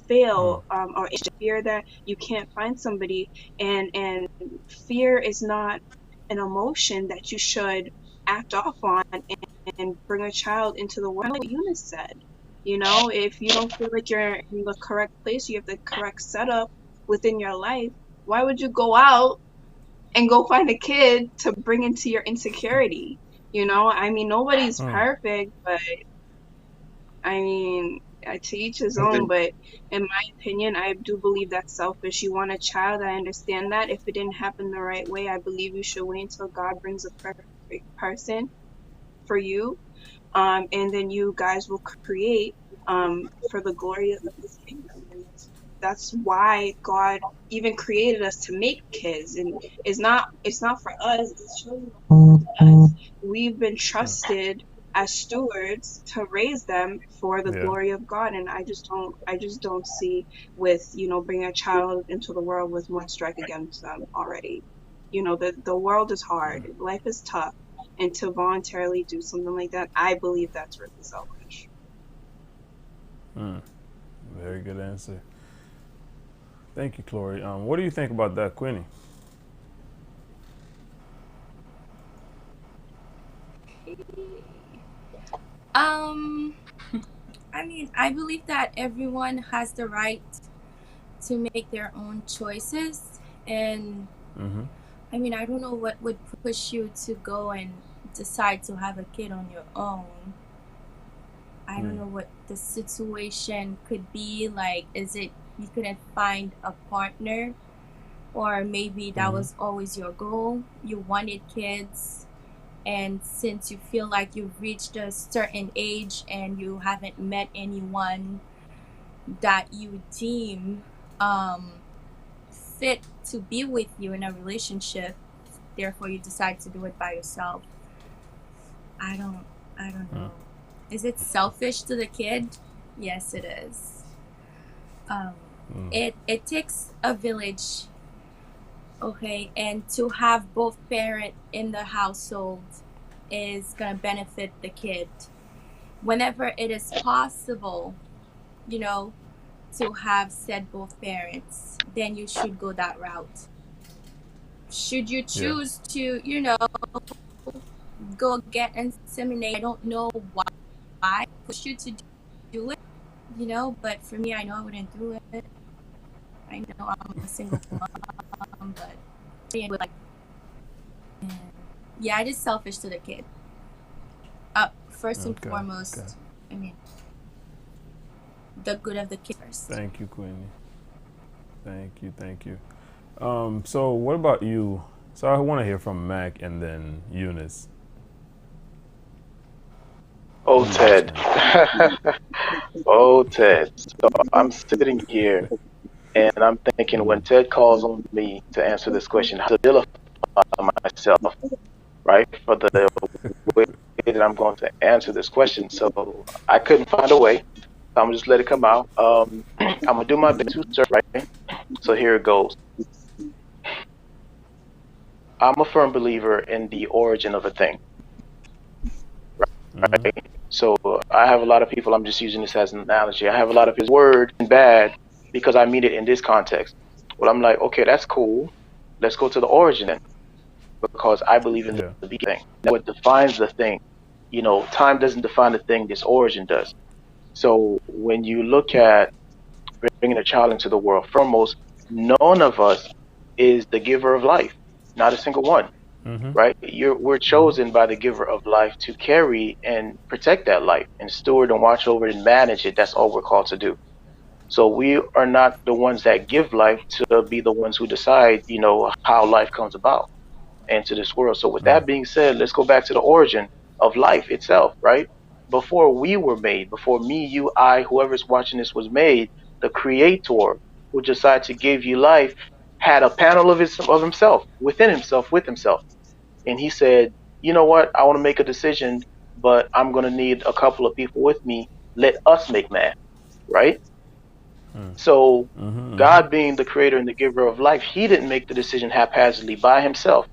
fail, or it's fear that you can't find somebody. And fear is not an emotion that you should act off on and bring a child into the world, like Eunice said. You know, if you don't feel like you're in the correct place, you have the correct setup within your life, why would you go out and go find a kid to bring into your insecurity? You know, I mean, nobody's perfect, but I mean, to each his own. But in my opinion, I do believe that's selfish. You want a child, I understand that. If it didn't happen the right way, I believe you should wait until God brings a perfect person for you. And then you guys will create for the glory of his kingdom. And that's why God even created us to make kids. And it's not for us, it's showing us. We've been trusted as stewards to raise them for the Yeah. glory of God. And I just don't see with, bringing a child into the world with one strike against them already. The world is hard, life is tough, and to voluntarily do something like that, I believe that's really selfish. Very good answer. Thank you, Chloe. What do you think about that, Queenie? Um, I mean, I believe that everyone has the right to make their own choices. And I mean, I don't know what would push you to go and decide to have a kid on your own. I don't know what the situation could be. Like, is it you couldn't find a partner? Or maybe that was always your goal. You wanted kids, and since you feel like you've reached a certain age and you haven't met anyone that you deem fit to be with you in a relationship, therefore you decide to do it by yourself. I don't know. Is it selfish to the kid? Yes, it is. It takes a village, okay, and to have both parents in the household is gonna benefit the kid. Whenever it is possible, to have said both parents, then you should go that route. Should you Yeah. choose to, go get inseminated, I don't know why push you to do it, but for me, I know I wouldn't do it. I know I'm a single mom, but like, yeah, it is selfish to the kid. First and foremost, Okay. I mean, the good of the kid first. Thank you, Queenie. Thank you. So what about you? So I want to hear from Mac and then Eunice. Oh, What do you guys Ted. think? Oh, Ted. So I'm sitting here and I'm thinking when Ted calls on me to answer this question, how to identify myself, right, for the way that I'm going to answer this question. So I couldn't find a way. So I'm gonna just let it come out. I'm gonna do my best to search, right? So here it goes. I'm a firm believer in the origin of a thing, right? So I have a lot of people, I'm just using this as an analogy. I have a lot of his word and bad because I mean it in this context. Well, I'm like, okay, that's cool. Let's go to the origin then, because I believe in Yeah. the beginning. What defines the thing? Time doesn't define the thing, this origin does. So when you look at bringing a child into the world, foremost, none of us is the giver of life, not a single one, right? We're chosen by the giver of life to carry and protect that life and steward and watch over it and manage it. That's all we're called to do. So we are not the ones that give life to be the ones who decide, how life comes about into this world. So with that being said, let's go back to the origin of life itself, right? Before we were made, before me, you, I, whoever's watching this was made, the creator who decided to give you life had a panel of himself, within himself, with himself. And he said, you know what? I want to make a decision, but I'm going to need a couple of people with me. Let us make man, right? So God being the creator and the giver of life, he didn't make the decision haphazardly by himself.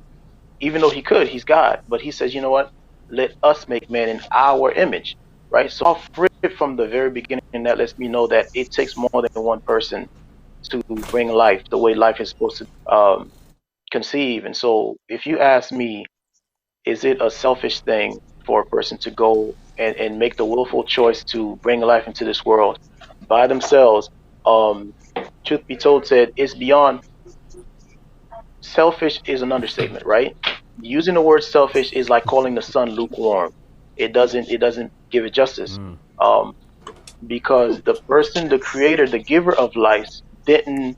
even though he could, he's God, but he says, you know what? Let us make man in our image, right? So off rip from the very beginning, that lets me know that it takes more than one person to bring life the way life is supposed to conceive. And so, if you ask me, is it a selfish thing for a person to go and make the willful choice to bring life into this world by themselves? Um, Truth be told, said it's beyond selfish is an understatement, right? Using the word selfish is like calling the sun lukewarm. It doesn't give it justice. Um, because the person, the creator, the giver of life, didn't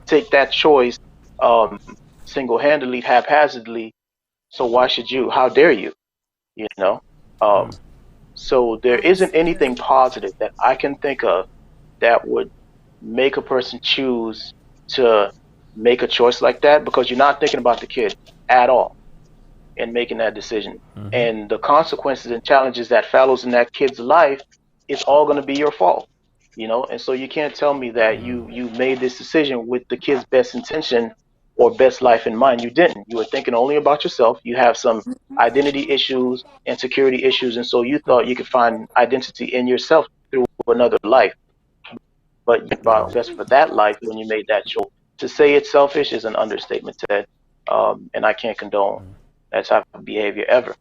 take that choice um, single-handedly, haphazardly. So why should you? How dare you? You know. Um, so there Oh, that's isn't so good. anything positive that I can think of that would make a person choose to make a choice like that, because you're not thinking about the kid at all in making that decision. And the consequences and challenges that follows in that kid's life is all going to be your fault. And so you can't tell me that you made this decision with the kid's best intention or best life in mind. You didn't. You were thinking only about yourself. You have some identity issues, insecurity issues, and so you thought you could find identity in yourself through another life. But you Yeah. thought best for that life when you made that choice. To say it's selfish is an understatement, Ted, and I can't condone that type of behavior ever.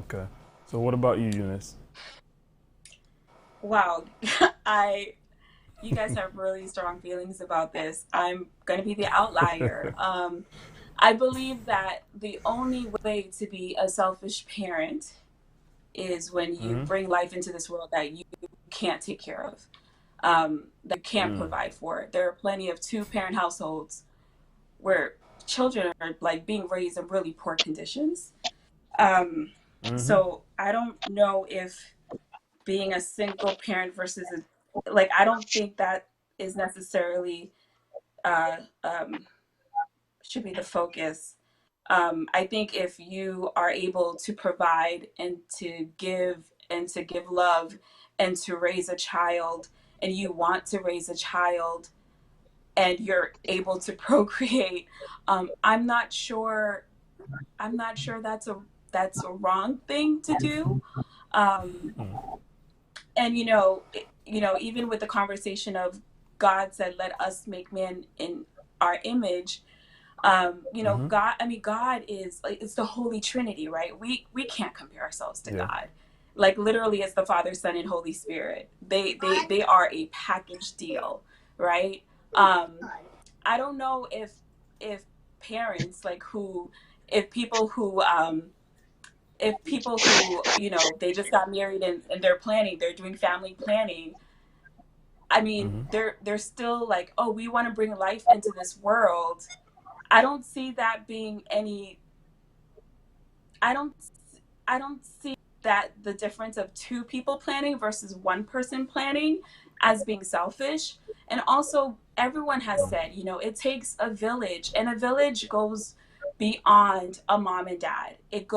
Okay. So what about you, Eunice? Wow, I you guys have really strong feelings about this. I'm going to be the outlier. I believe that the only way to be a selfish parent is when you bring life into this world that you can't take care of, that you can't provide for. There are plenty of two-parent households where children are like being raised in really poor conditions. So I don't know if being a single parent versus like I don't think that is necessarily uh, um, should be the focus. I think if you are able to provide and to give love and to raise a child, and you want to raise a child and you're able to procreate, I'm not sure. I'm not sure that's a wrong thing to do. Um, and even with the conversation of God said, "Let us make man in our image." God, I mean, God is like, it's the Holy Trinity, right? We can't compare ourselves to Yeah. God. Like literally, it's the Father, Son, and Holy Spirit. They are a package deal, right? I don't know if parents like who if people who they just got married and they're doing family planning. I mean, they're still like, oh, we want to bring life into this world. I don't see that being any. I don't. I don't see that the difference of two people planning versus one person planning as being selfish. And also, everyone has said, it takes a village, and a village goes beyond a mom and dad. It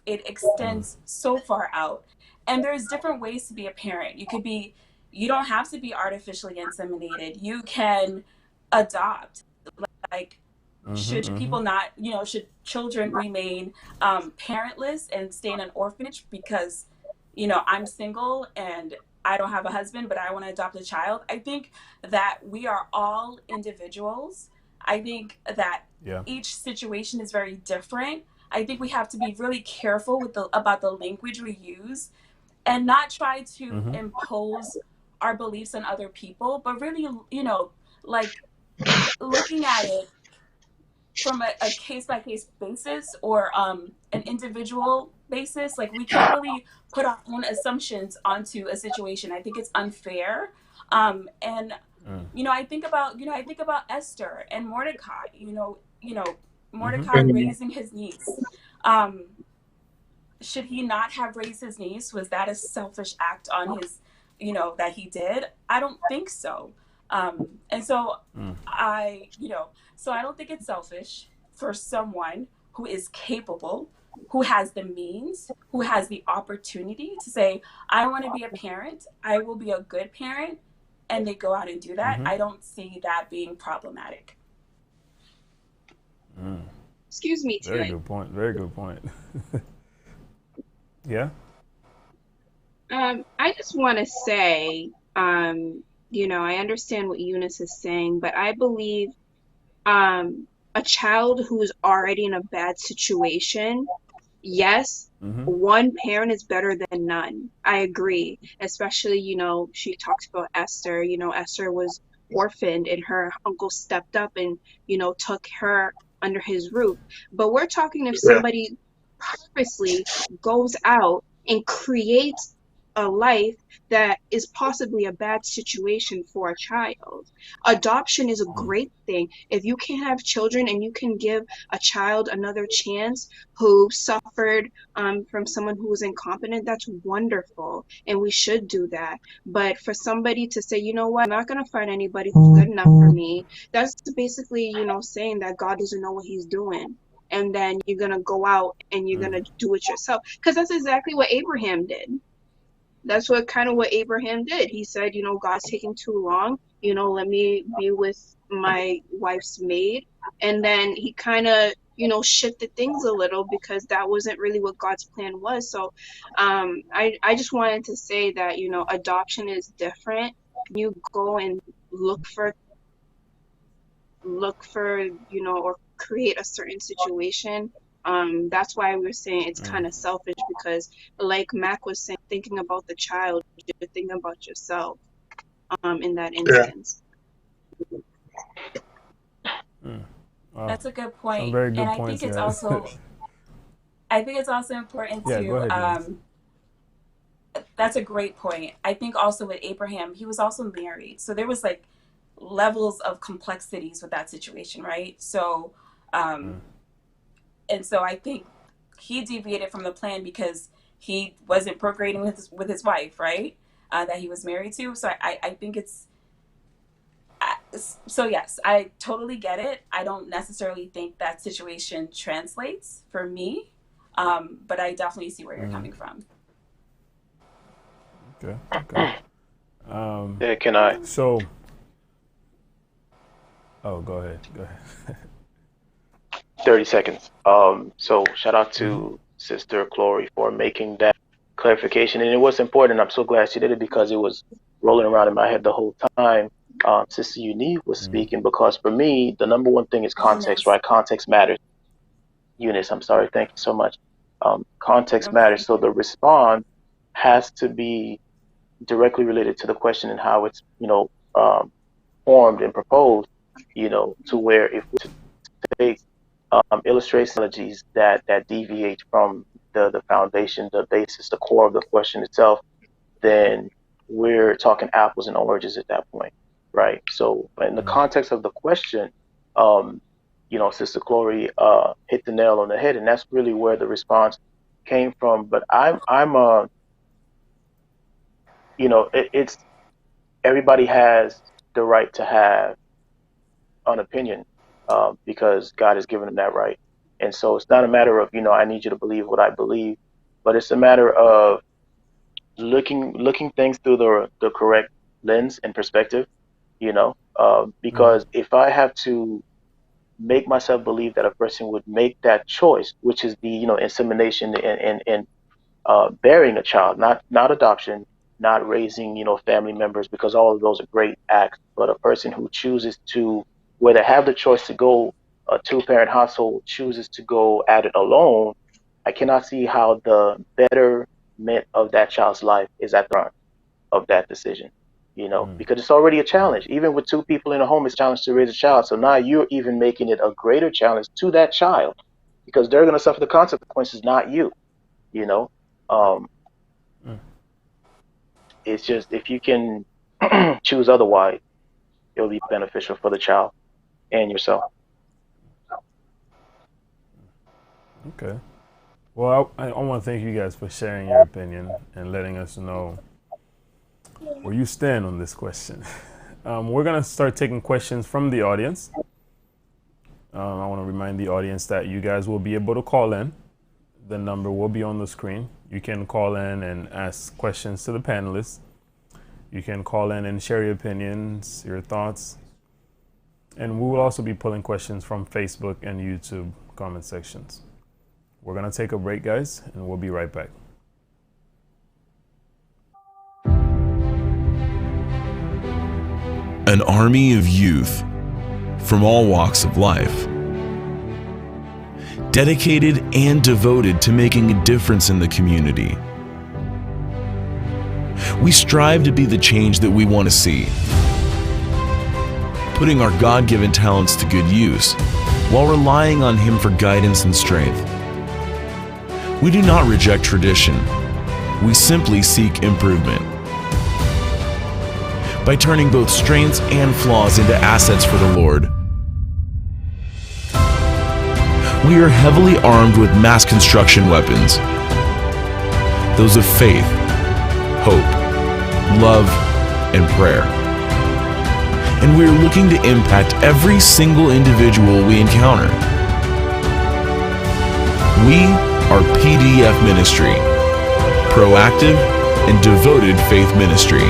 extends so far out. And there's different ways to be a parent. You don't have to be artificially inseminated. You can adopt. Like, should children remain parentless and stay in an orphanage because I'm single and I don't have a husband but I want to adopt a child? I think that we are all individuals. I think that Yeah. each situation is very different. I think we have to be really careful about the language we use and not try to impose our beliefs on other people, but really, like looking at it from a case by case basis or an individual basis. Like we can't really put our own assumptions onto a situation. I think it's unfair. And I think about Esther and Mordecai. Mordecai raising his niece. Um, should he not have raised his niece? Was that a selfish act on his, that he did? I don't think so. And so so I don't think it's selfish for someone who is capable, who has the means, who has the opportunity to say, I want to be a parent, I will be a good parent, and they go out and do that. I don't see that being problematic. Excuse me, Very Tilly. good point. Very good point. Yeah. I just want to say, I understand what Eunice is saying, but I believe a child who's already in a bad situation, yes, Mm-hmm. one parent is better than none. I agree. Especially, she talks about Esther. Esther was orphaned and her uncle stepped up and, took her under his roof. But we're talking if Yeah. somebody purposely goes out and creates a life that is possibly a bad situation for a child. Adoption is a great thing. If you can have children and you can give a child another chance who suffered from someone who was incompetent, that's wonderful. And we should do that. But for somebody to say, you know what, I'm not going to find anybody who's good enough for me, that's basically, saying that God doesn't know what he's doing. And then you're going to go out and you're going to do it yourself. Because that's exactly what Abraham did. That's what Abraham did. He said, God's taking too long. Let me be with my wife's maid. And then he kind of, shifted things a little because that wasn't really what God's plan was. So I just wanted to say that, adoption is different. You go and look for or create a certain situation. That's why we're saying it's kind of selfish because, like Mac was saying, thinking about the child, you're thinking about yourself in that Yeah. instance. That's a good Some point. very And good points, guys. I think it's also important Yeah, go to ahead, Eunice. that's a great point. I think also with Abraham, he was also married. So there was like levels of complexities with that situation, right? So and so I think he deviated from the plan because he wasn't procreating with his wife, right? That he was married to. So I think it's so yes, I totally get it. I don't necessarily think that situation translates for me, but I definitely see where you're coming from. Okay. Okay. Yeah, can I? So, oh, go ahead. Go ahead. 30 seconds. So shout out to Sister Chloe for making that clarification. And it was important. I'm so glad she did it because it was rolling around in my head the whole time. Sister Unique was speaking because for me, the number one thing is context, Eunice. right? Context matters. Eunice, I'm sorry. Thank you so much. Context Okay. matters. So the response has to be directly related to the question and how it's, formed and proposed, to where if we take illustrations that deviate from the foundation, the basis, the core of the question itself, then we're talking apples and oranges at that point, right? So in the context of the question, um, Sister Chloe hit the nail on the head, and that's really where the response came from. But it's everybody has the right to have an opinion because God has given them that right. And so it's not a matter of, I need you to believe what I believe, but it's a matter of looking things through the correct lens and perspective, because if I have to make myself believe that a person would make that choice, which is the, insemination and burying a child, not adoption, not raising, family members, because all of those are great acts. But a person who chooses to, where they have the choice to go a two-parent household, chooses to go at it alone, I cannot see how the betterment of that child's life is at the front of that decision. Because it's already a challenge. Even with two people in a home, it's a challenge to raise a child. So now you're even making it a greater challenge to that child because they're going to suffer the consequences, not you you know um it's just if you can choose otherwise, it'll be beneficial for the child and yourself. Okay. Well, I want to thank you guys for sharing your opinion and letting us know where you stand on this question. We're going to start taking questions from the audience. I want to remind the audience that you guys will be able to call in. The number will be on the screen. You can call in and ask questions to the panelists. You can call in and share your opinions, your thoughts. And we will also be pulling questions from Facebook and YouTube comment sections. We're going to take a break, guys, and we'll be right back. An army of youth from all walks of life, dedicated and devoted to making a difference in the community. We strive to be the change that we want to see, putting our God-given talents to good use while relying on Him for guidance and strength. We do not reject tradition. We simply seek improvement. By turning both strengths and flaws into assets for the Lord. We are heavily armed with mass construction weapons, those of faith, hope, love, and prayer. And we are looking to impact every single individual we encounter. We are PDF Ministry, proactive and devoted faith ministry.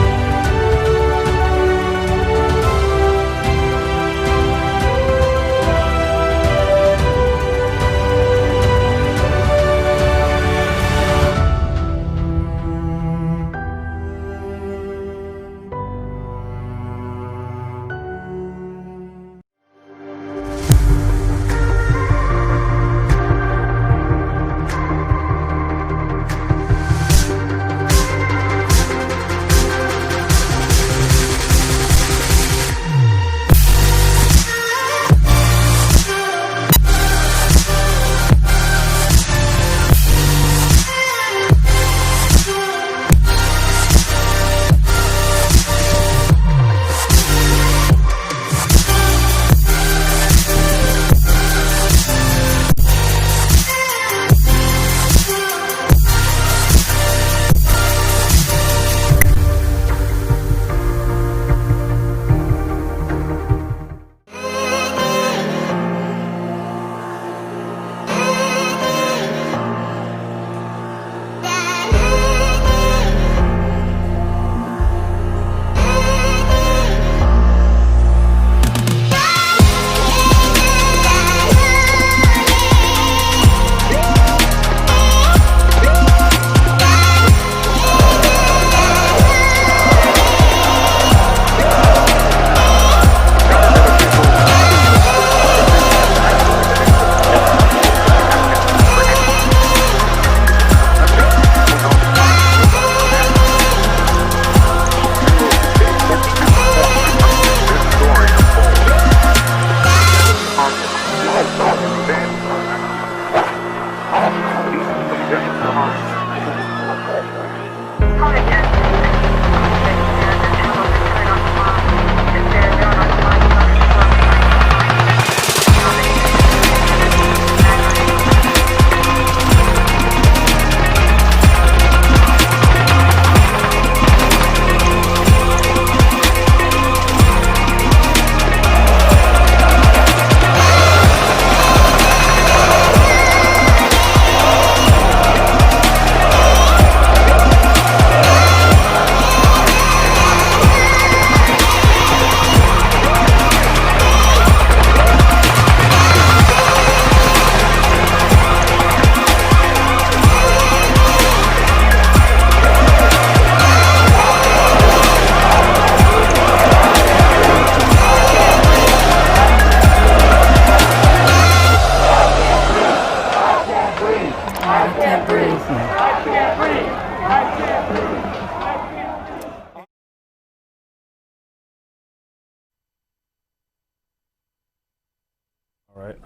All right.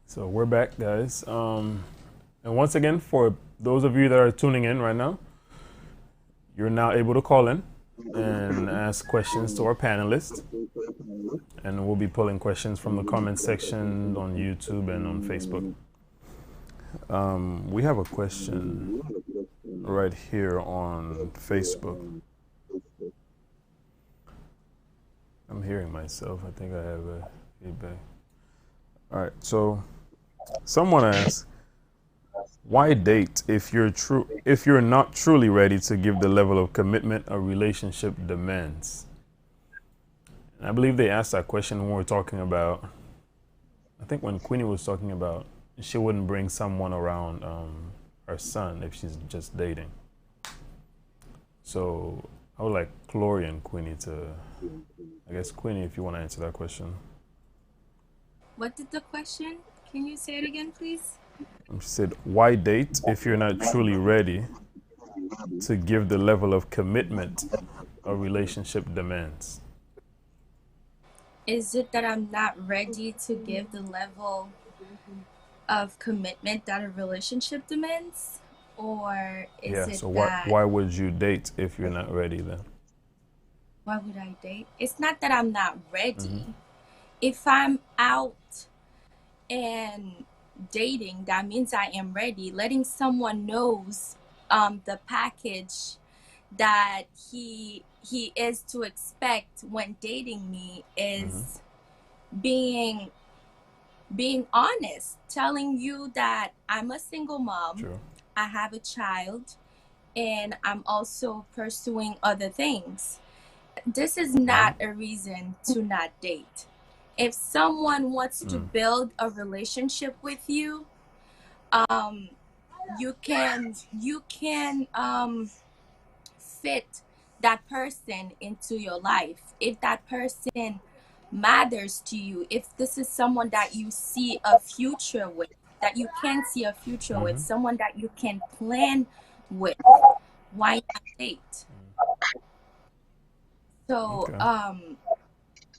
So we're back, guys. And once again, for those of you that are tuning in right now, you're now able to call in and ask questions to our panelists. And we'll be pulling questions from the comment section on YouTube and on Facebook. We have a question right here on Facebook. I'm hearing myself. I think I have a feedback. All right, so someone asked, why date if you're not truly ready to give the level of commitment a relationship demands? I believe they asked that question when we were talking about, I think when Queenie was talking about she wouldn't bring someone around her son if she's just dating. So I would like Chloe and Queenie to, I guess Queenie, if you want to answer that question. What did the question? Can you say it again, please? She said, why date if you're not truly ready to give the level of commitment a relationship demands? Is it that I'm not ready to give the level of commitment that a relationship demands? Or is Yeah, it so that why would you date if you're not ready then? why would I date? It's not that I'm not ready. If I'm out and dating, that means I am ready. Letting someone knows the package that he is to expect when dating me is being honest, telling you that I'm a single mom, True. I have a child, and I'm also pursuing other things. This is not a reason to not date. If someone wants to build a relationship with you, you can fit that person into your life. If that person matters to you, if this is someone that you see a future with, that you can see a future with, someone that you can plan with, why not date? So Okay.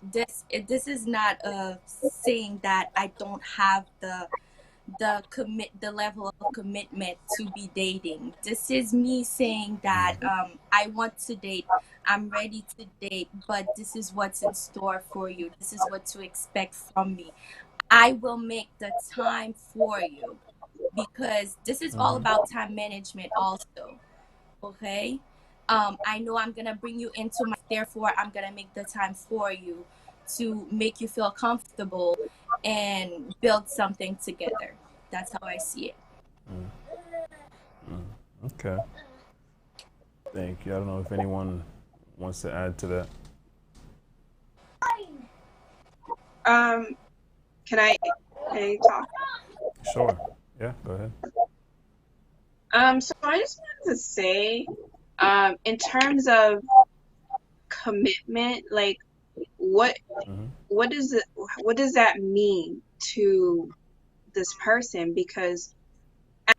this is not a saying that I don't have the level of commitment to be dating. This is me saying that I want to date, I'm ready to date, but this is what's in store for you, this is what to expect from me. I will make the time for you, because this is all about time management also. Okay, I know I'm gonna bring you into my life, therefore I'm gonna make the time for you to make you feel comfortable and build something together. That's how I see it. Okay. Thank you. I don't know if anyone wants to add to that. Can I talk? Sure. Yeah, go ahead. So I just wanted to say, in terms of commitment, like what what does it what does that mean to this person? Because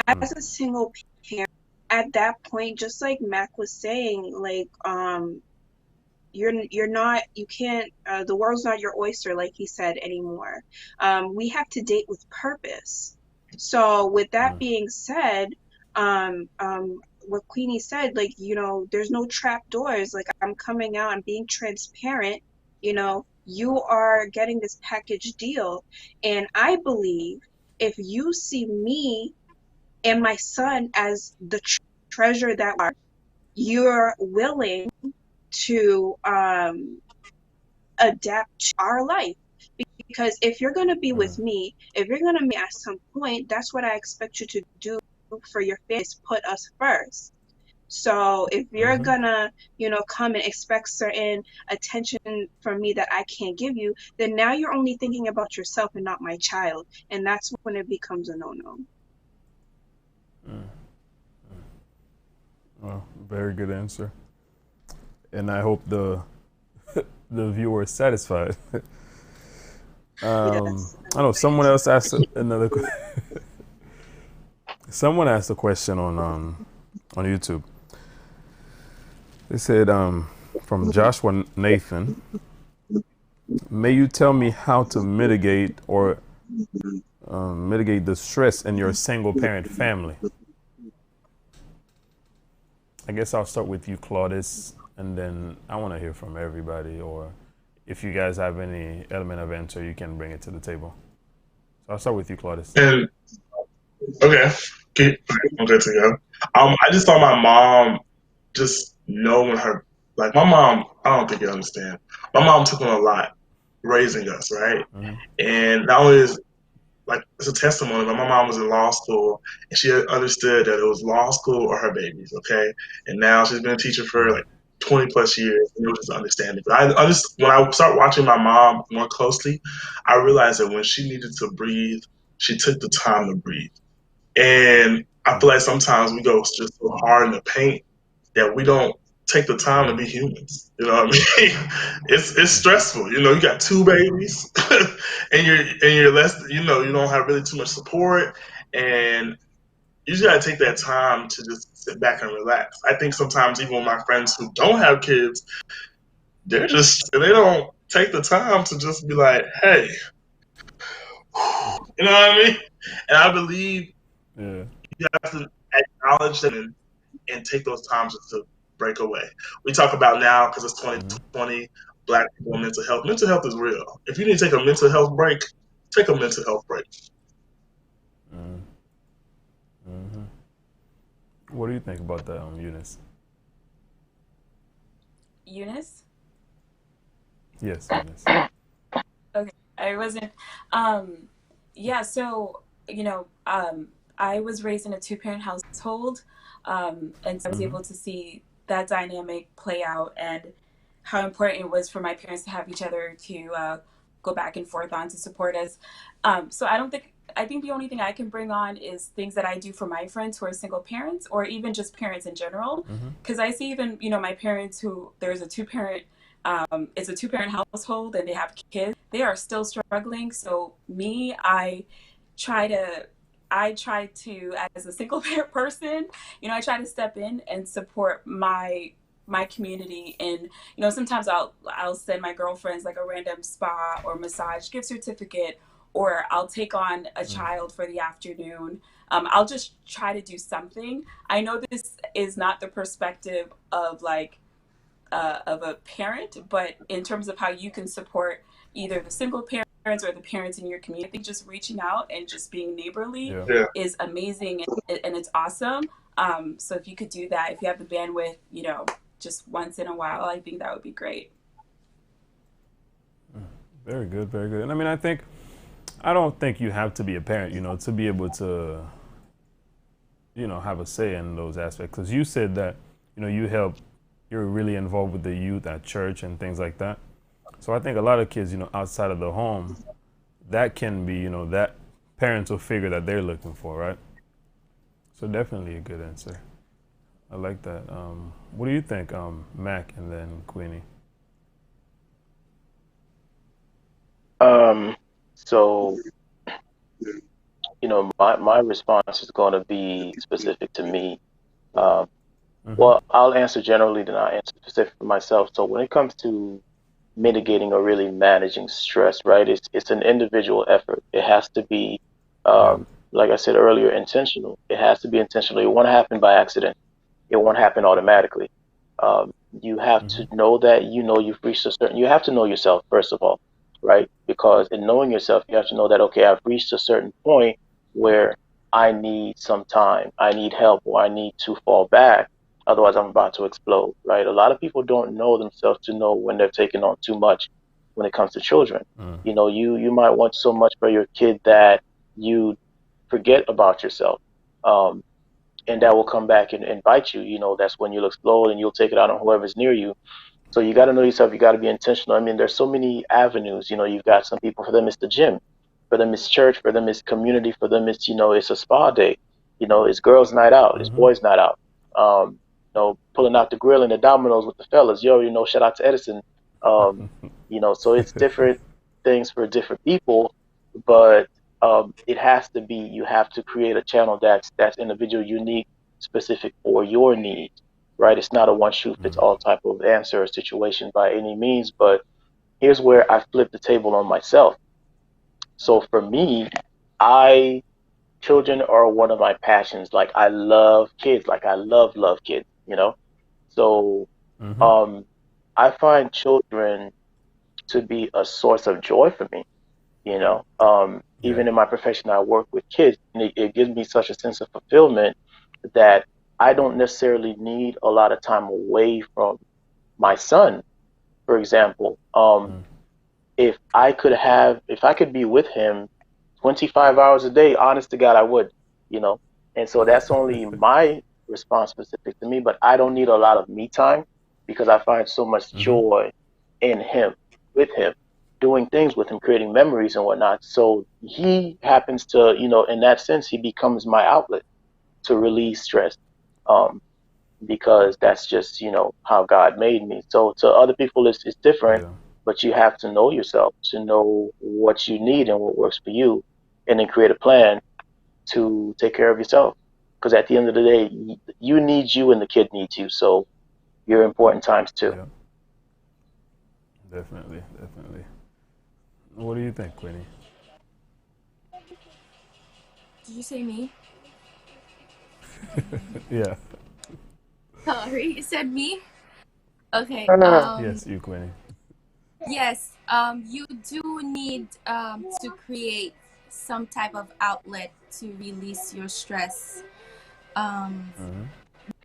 as a single parent, at that point, just like Mac was saying, like you're not, you can't, the world's not your oyster, like he said, anymore. We have to date with purpose. So with that being said, what Queenie said, like, there's no trap doors. Like, I'm coming out, I'm being transparent. You are getting this package deal, and I believe if you see me and my son as the treasure that we are, you're willing to adapt to our life. Because if you're going to be with me, if you're going to meet at some point, that's what I expect you to do for your family, is put us first. So if you're gonna, come and expect certain attention from me that I can't give you, then now you're only thinking about yourself and not my child. And that's when it becomes a no-no. Well, very good answer. And I hope the the viewer is satisfied. Yes. I know someone else asked another. Someone asked a question on YouTube. They said, from Joshua Nathan, may you tell me how to mitigate or mitigate the stress in your single parent family? I guess I'll start with you, Claudius, and then I want to hear from everybody, or if you guys have any element of answer, you can bring it to the table. So I'll start with you, Claudius. And okay, I'm good to go. I just saw my mom just knowing her. Like my mom, I don't think you understand. My mom took on a lot raising us, right? And not only is like it's a testimony, but my mom was in law school and she understood that it was law school or her babies, okay? And now she's been a teacher for like 20 plus years, and it was just understanding. But I just when I start watching my mom more closely, I realized that when she needed to breathe, she took the time to breathe. And I feel like sometimes we go just so hard in the paint that we don't take the time to be humans. You know what I mean? It's stressful. You know, you got two babies, and you're less. You know, you don't have really too much support, and you just gotta take that time to just sit back and relax. I think sometimes even with my friends who don't have kids, they don't take the time to just be like, hey, you know what I mean? And I believe Yeah. you have to acknowledge them and take those times to break away. We talk about now because it's 2020, Black people and mental health. Mental health is real. If you need to take a mental health break, take a mental health break. What do you think about that, Eunice? Eunice? Yes, Eunice. Okay, I wasn't. Yeah, so, I was raised in a two-parent household, and so I was able to see that dynamic play out and how important it was for my parents to have each other to go back and forth on to support us. So I think the only thing I can bring on is things that I do for my friends who are single parents or even just parents in general. Because I see even, my parents who there's a two-parent it's a two-parent household and they have kids. They are still struggling. So me, try to try to, as a single parent person, I try to step in and support my community. And sometimes I'll send my girlfriends like a random spa or massage gift certificate, or I'll take on a child for the afternoon. I'll just try to do something. I know this is not the perspective of of a parent, but in terms of how you can support either the single parents or the parents in your community, I think just reaching out and just being neighborly is amazing, and it's awesome. So if you could do that, if you have the bandwidth, just once in a while, I think that would be great. Very good, very good. And I mean, I don't think you have to be a parent, to be able to, have a say in those aspects. Because you said that, you're really involved with the youth at church and things like that. So I think a lot of kids, outside of the home, that can be, that parents will figure that they're looking for, right? So definitely a good answer. I like that. What do you think, Mac, and then Queenie? So, my response is going to be specific to me. Well, I'll answer generally, then I'll answer specific for myself. So when it comes to mitigating or really managing stress, right, it's an individual effort. It has to be, like I said earlier, intentional. It has to be intentional. It won't happen by accident. It won't happen automatically. You have to know that you've reached you have to know yourself, first of all, right? Because in knowing yourself, you have to know that, okay, I've reached a certain point where I need some time, I need help, or I need to fall back. Otherwise, I'm about to explode, right? A lot of people don't know themselves to know when they're taking on too much when it comes to children. You might want so much for your kid that you forget about yourself. And that will come back and bite you. That's when you'll explode and you'll take it out on whoever's near you. So you got to know yourself. You got to be intentional. I mean, there's so many avenues. You've got some people, for them it's the gym, for them it's church, for them it's community, for them it's it's a spa day. It's girls' night out, it's boys' night out. Pulling out the grill and the dominoes with the fellas. Shout out to Edison. So it's different things for different people, but it has to be. You have to create a channel that's individual, unique, specific for your needs. Right? It's not a one shoe fits all type of answer or situation by any means, but here's where I flip the table on myself. So for me, children are one of my passions. Like, I love kids. Like, I love kids, So I find children to be a source of joy for me, Even in my profession, I work with kids, and it gives me such a sense of fulfillment that I don't necessarily need a lot of time away from my son, for example. If I could be with him 25 hours a day, honest to God, I would, And so that's only my response specific to me, but I don't need a lot of me time because I find so much Mm-hmm. joy in him, with him, doing things with him, creating memories and whatnot. So he happens to, in that sense, he becomes my outlet to release stress. Um, because that's just, how God made me. So to other people, it's different, Yeah. but you have to know yourself to know what you need and what works for you, and then create a plan to take care of yourself. Because at the end of the day, you need you and the kid needs you. So you're important times too. Yeah. Definitely. Definitely. What do you think, Queenie? Did you say me? Yeah. Sorry, you said me? Okay. No, no, no. Yes, you, Queenie. Yes. You do need to create some type of outlet to release your stress. Um, Mm-hmm.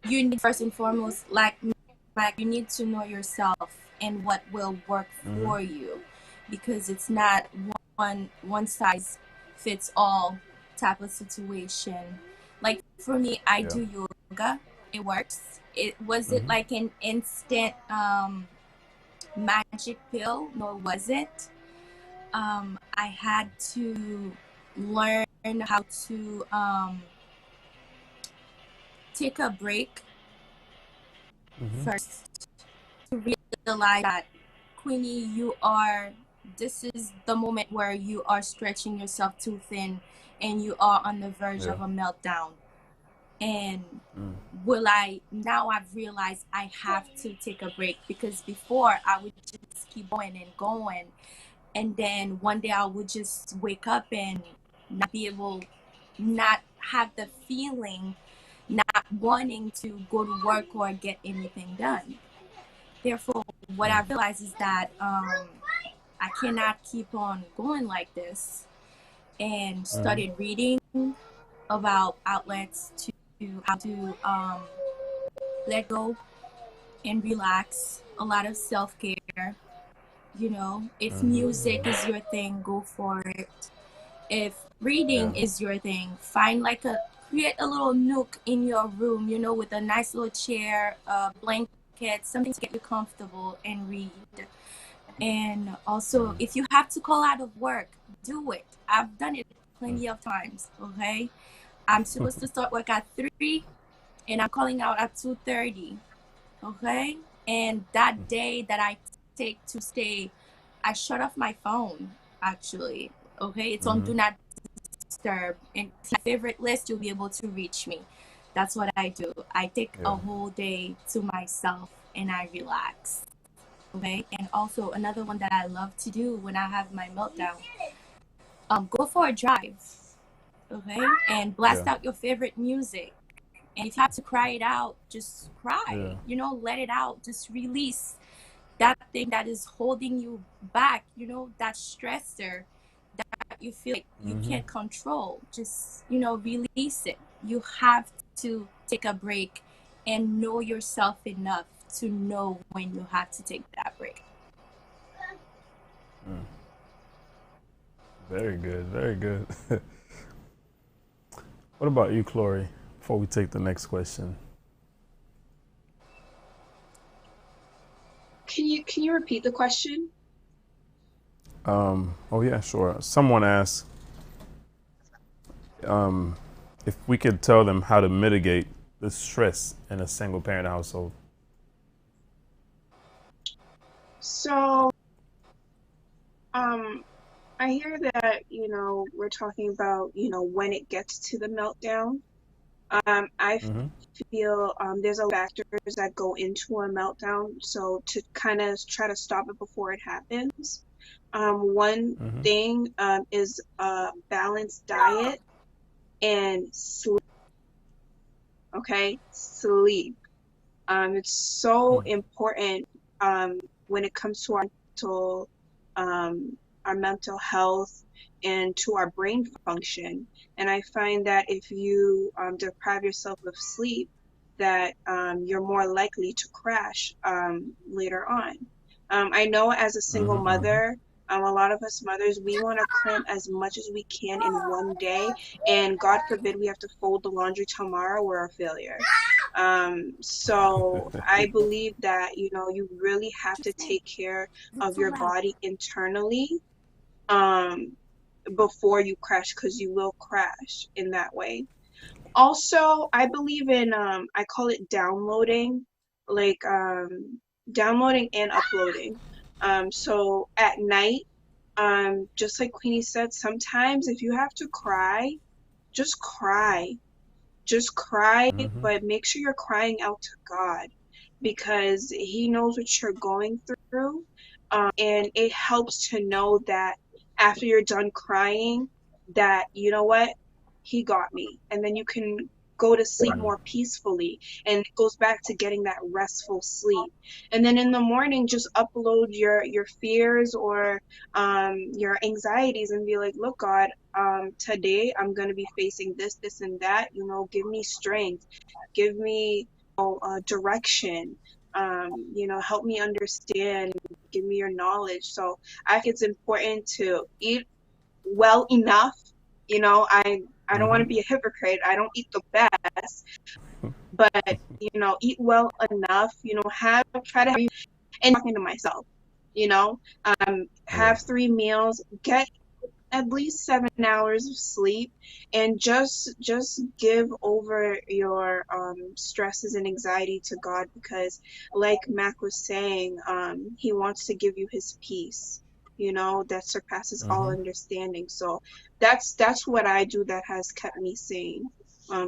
you need first and foremost, like you need to know yourself and what will work Mm-hmm. for you, because it's not one size fits all type of situation. Like for me, I Yeah. do yoga. It works. It was it Mm-hmm. like an instant magic pill? Nor was it. I had to learn how to take a break Mm-hmm. first, to realize that, Queenie, this is the moment where you are stretching yourself too thin and you are on the verge Yeah. of a meltdown. And Mm. now I've realized I have to take a break, because before I would just keep going and going. And then one day I would just wake up and not be able, not have the feeling, not wanting to go to work or get anything done. Therefore, what I Mm. realized is that I cannot keep on going like this, and Mm-hmm. started reading about outlets to how to let go and relax. A lot of self care. If music is your thing, go for it. If Yeah. reading is your thing, create a little nook in your room, with a nice little chair, a blanket, something to get you comfortable, and read. And also, Mm. if you have to call out of work, do it. I've done it Mm. plenty of times. Okay, I'm supposed to start work at 3, and I'm calling out at 2:30. Okay, and that day that I take to stay, I shut off my phone. Actually, okay, it's on Mm-hmm. do not disturb, and my favorite list, you'll be able to reach me. That's what I do. I take a Yeah. whole day to myself and I relax. Okay, and also another one that I love to do when I have my meltdown, go for a drive. Okay, and blast Yeah. out your favorite music. And if you have to cry it out, just cry. Yeah. Let it out. Just release that thing that is holding you back. That stressor that you feel like you Mm-hmm. can't control. Just release it. You have to take a break and know yourself enough to know when you have to take that break. Mm. Very good. Very good. What about you, Chloe? Before we take the next question. Can you repeat the question? Oh yeah, sure. Someone asked um, if we could tell them how to mitigate the stress in a single parent household. So, I hear that, we're talking about, when it gets to the meltdown. I Mm-hmm. feel there's a lot of factors that go into a meltdown. So to kind of try to stop it before it happens, one Mm-hmm. thing is a balanced diet and sleep. Okay, sleep. It's so important when it comes to um, our mental health and to our brain function. And I find that if you deprive yourself of sleep, that you're more likely to crash later on. I know as a single Mm-hmm. Mm-hmm. mother, a lot of us mothers, we want to cram as much as we can in one day, and God forbid we have to fold the laundry tomorrow, we're a failure. So I believe that, you really have to take care of your body internally, before you crash, because you will crash in that way. Also, I believe in, I call it downloading, like, downloading and uploading. So at night, just like Queenie said, sometimes if you have to cry, just cry. Just cry, Mm-hmm. but make sure you're crying out to God, because He knows what you're going through. And it helps to know that after you're done crying, that, you know what, He got me. And then you can go to sleep more peacefully. And it goes back to getting that restful sleep. And then in the morning, just upload your fears, or your anxieties, and be like, look, God, today I'm going to be facing this, this, and that. Give me strength, give me, direction, help me understand, give me your knowledge. So I think it's important to eat well enough. I don't want Mm-hmm. to be a hypocrite. I don't eat the best, but eat well enough. Have try to have, and talking to myself. Yeah. Have 3 meals, get at least 7 hours of sleep, and just give over your stresses and anxiety to God, because like Mac was saying, He wants to give you His peace, that surpasses all Mm-hmm. understanding. So that's what I do that has kept me sane,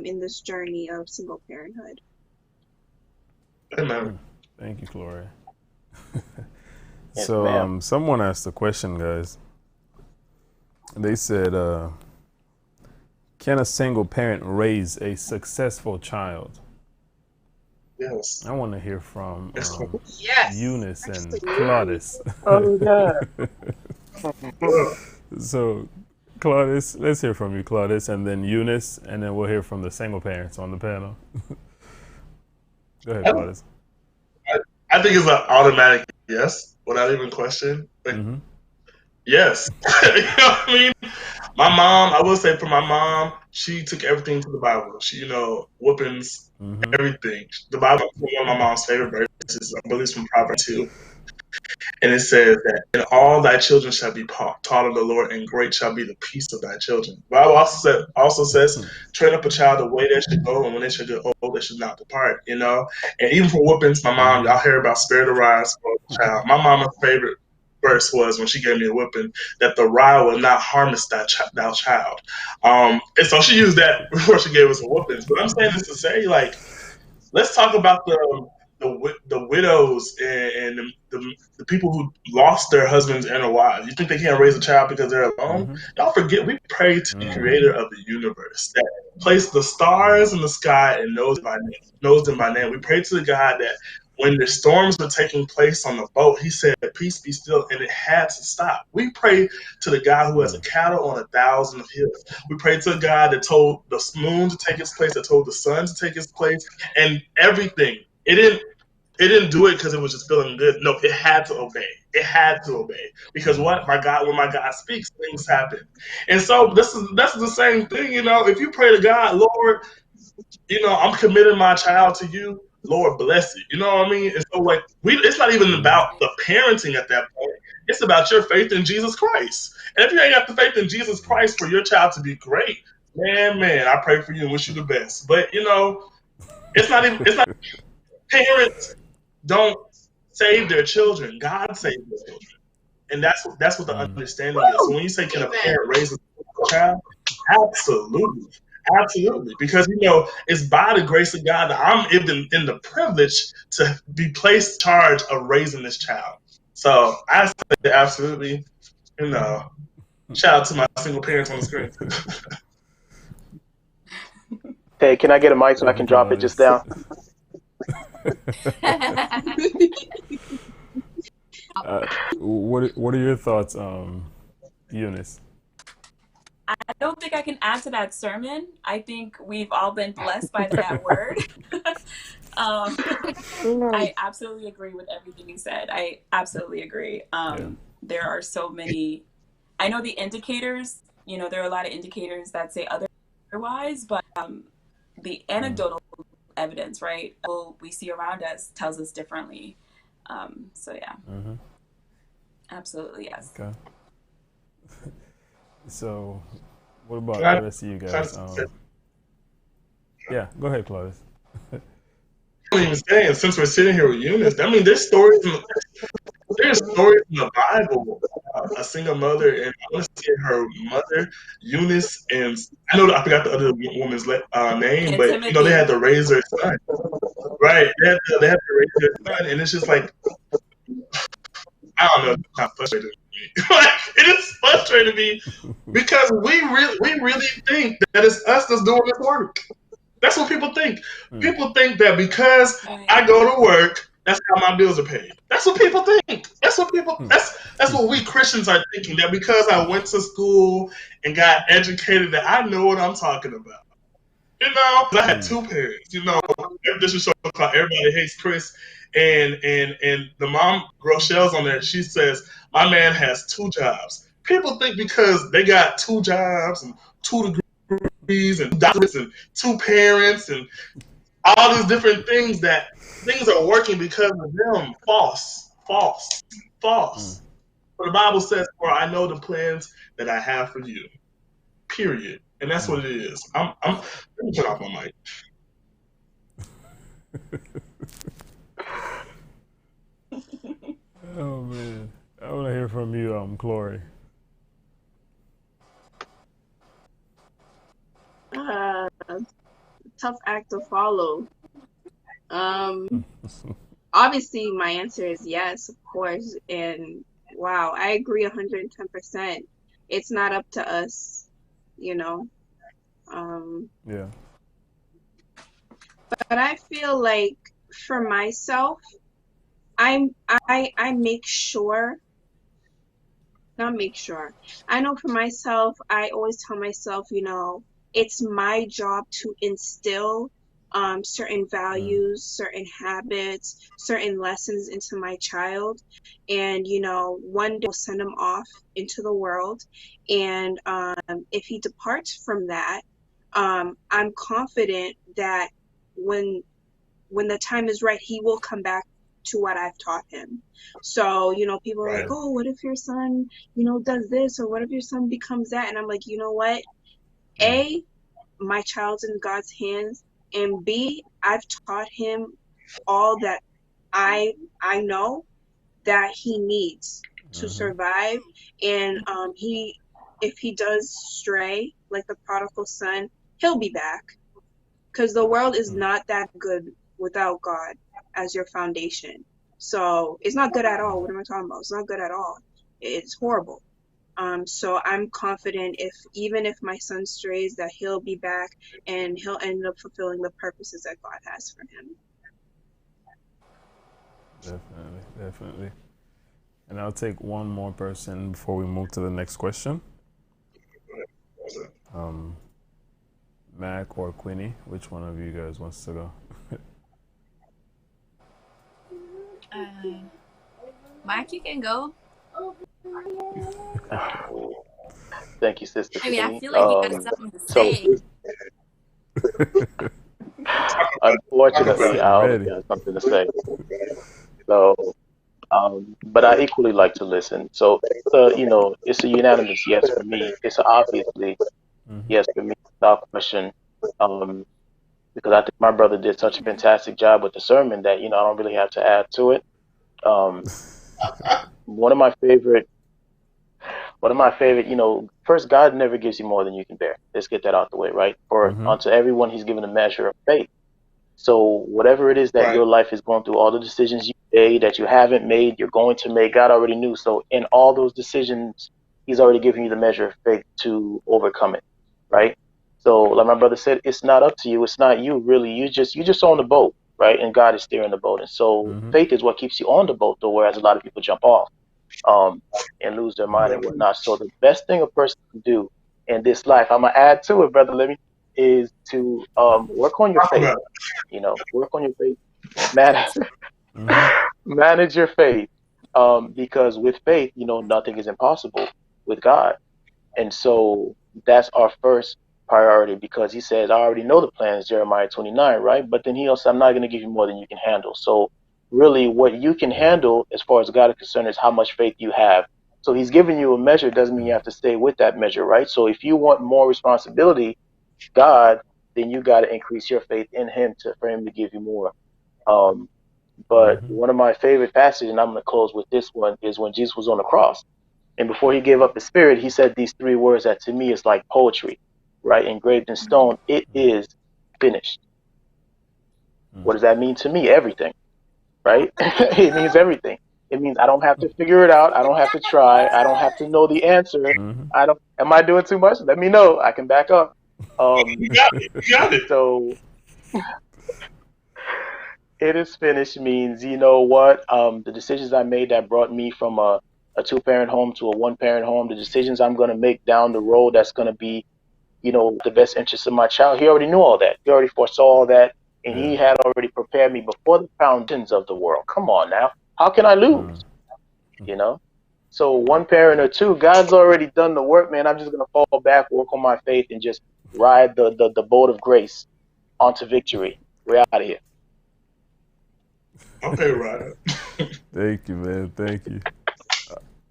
in this journey of single parenthood. Amen. Thank you, Gloria. Yes, So, ma'am. someone asked a question, guys. They said, "Can a single parent raise a successful child?" Yes. I want to hear from Excellent. Yes, Eunice and absolutely. Claudius. Oh yeah. So, Claudius, let's hear from you, Claudius, and then Eunice, and then we'll hear from the single parents on the panel. Go ahead, I, Claudius. I think it's an automatic yes, without even question. Like, Mm-hmm. yes. You know what I mean? My mom, I will say for my mom, she took everything to the Bible. She, whoopings, Mm-hmm. everything. The Bible is one of my mom's favorite verses. I believe it's from Proverbs 2. And it says that, and all thy children shall be taught of the Lord, and great shall be the peace of thy children. The Bible also says, train up a child the way they should go, and when they should get old, they should not depart, And even for whoopings, my mom, Mm-hmm. y'all hear about spare the rod, spoil the child. My mama's favorite verse was when she gave me a whipping, that the rod will not harness thou child. And so she used that before she gave us a whoopings. But I'm saying this to say, like, let's talk about the widows and the people who lost their husbands and their wives. You think they can't raise a child because they're alone? Mm-hmm. Y'all forget we pray to the Mm-hmm. creator of the universe that placed the stars in the sky and knows them by name. We pray to the God that when the storms were taking place on the boat, he said, "Peace be still," and it had to stop. We pray to the God who has a cattle on 1,000 hills. We pray to a God that told the moon to take its place, that told the sun to take its place, and everything. It didn't do it because it was just feeling good. No, it had to obey. It had to obey because what my God, when my God speaks, things happen. And so that's the same thing. If you pray to God, Lord, I'm committing my child to you. Lord bless it. You know what I mean? And so it's not even Mm-hmm. about the parenting at that point. It's about your faith in Jesus Christ. And if you ain't got the faith in Jesus Christ for your child to be great, man, I pray for you and wish you the best. But it's not parents don't save their children. God saves their children. And that's what the understanding is. So when you say, can a parent raise a child? Absolutely. Absolutely. Because, it's by the grace of God that I'm even in the privilege to be placed in charge of raising this child. So I say absolutely, shout out to my single parents on the screen. Hey, can I get a mic so I Thank you, can drop it just Claudius. down? What are your thoughts, Eunice? I don't think I can add to that sermon. I think we've all been blessed by that word. um, I absolutely agree with everything you said. I absolutely agree. Yeah. There are so many, I know the indicators, there are a lot of indicators that say otherwise, but the anecdotal evidence, right? What we see around us tells us differently. So yeah, absolutely, yes. Okay. So, what about Can the rest of you guys? Yeah, go ahead, Claudius. I'm even saying, since we're sitting here with Eunice, I mean, there's stories in the Bible. A single mother, and I want to say her mother, Eunice, and I forgot the other woman's name, And but they had Timothy, to raise their son. Right. They had to raise their right? son, and it's just like, I don't know, it's not frustrating me. Like, it is frustrating me because we really think that it's us that's doing this work. That's what people think. People think that because Right. I go to work, that's how my bills are paid. That's what people think. That's what we Christians are thinking. That because I went to school and got educated, that I know what I'm talking about. I had two parents. This is so called Everybody Hates Chris, and the mom Rochelle's on there. She says my man has two jobs. People think because they got two jobs and two degrees and doctorates and two parents and all these different things that things are working because of them. False, false, false. But the Bible says, "For I know the plans that I have for you." Period. And that's what it is. Let me turn off my mic. Oh man, I want to hear from you, Chloe. Tough act to follow. Obviously, my answer is yes, of course. And wow, I agree 110%. It's not up to us, you know. Yeah. But I feel like for myself, I make sure, not make sure. I know for myself, I always tell myself, it's my job to instill certain values, certain habits, certain lessons into my child. And, one day I'll send him off into the world. And if he departs from that, I'm confident that when the time is right, he will come back to what I've taught him. So, people are like, Right. oh, what if your son, does this, or what if your son becomes that? And I'm like, you know what? A, my child's in God's hands, and B, I've taught him all that I know that he needs to survive. And if he does stray, like the prodigal son, he'll be back. Because the world is not that good without God as your foundation. So it's not good at all. What am I talking about? It's not good at all. It's horrible. So I'm confident even if my son strays, that he'll be back and he'll end up fulfilling the purposes that God has for him. Definitely. And I'll take one more person before we move to the next question. Mac or Queenie, which one of you guys wants to go? Mac, you can go. Thank you, Sister I mean, I Queenie. feel like you got something to So, say. unfortunately, I always Ready. got something to say. So, but I equally like to listen. So, it's a unanimous yes for me. It's obviously yes for me without question. Because I think my brother did such a fantastic job with the sermon that I don't really have to add to it. One of my favorite, first, God never gives you more than you can bear. Let's get that out the way, right? For unto everyone, He's given a measure of faith. So whatever it is that Right. your life is going through, all the decisions you made that you haven't made, you're going to make, God already knew. So in all those decisions, He's already given you the measure of faith to overcome it, right? So like my brother said, it's not up to you. It's not you really. You just on the boat, right? And God is steering the boat. And so faith is what keeps you on the boat, though, whereas a lot of people jump off and lose their mind and whatnot. So the best thing a person can do in this life, I'm gonna add to it, brother Lemmy, is to work on your faith. Work on your faith, manage your faith, because with faith, nothing is impossible with God, and so that's our first priority, because he says, I already know the plans, Jeremiah 29, right? But then he also, I'm not going to give you more than you can handle. So really what you can Yeah. handle as far as God is concerned is how much faith you have. So he's giving you a measure, doesn't mean you have to stay with that measure, right? So if you want more responsibility, God, then you got to increase your faith in him for him to give you more. Um, but Mm-hmm. one of my favorite passages, and I'm going to close with this one, is when Jesus was on the cross. And before he gave up his spirit, he said these three words that to me is like poetry, right? Engraved in stone. It is finished. What does that mean to me? Everything, right? It means everything. It means I don't have to figure it out. I don't have to try. I don't have to know the answer. Mm-hmm. I don't. Am I doing too much? Let me know. I can back up. Um, You got it. You got it. so it is finished means, you know what? The decisions I made that brought me from a two-parent home to a one-parent home, the decisions I'm going to make down the road that's going to be, you know, the best interest of my child. He already knew all that. He already foresaw all that. And Yeah. he had already prepared me before the foundations of the world. Come on now. How can I lose? You know? So one parent or two, God's already done the work, man. I'm just going to fall back, work on my faith, and just ride the boat of grace onto victory. We're out of here. Okay, Ryan. Thank you, man. Thank you.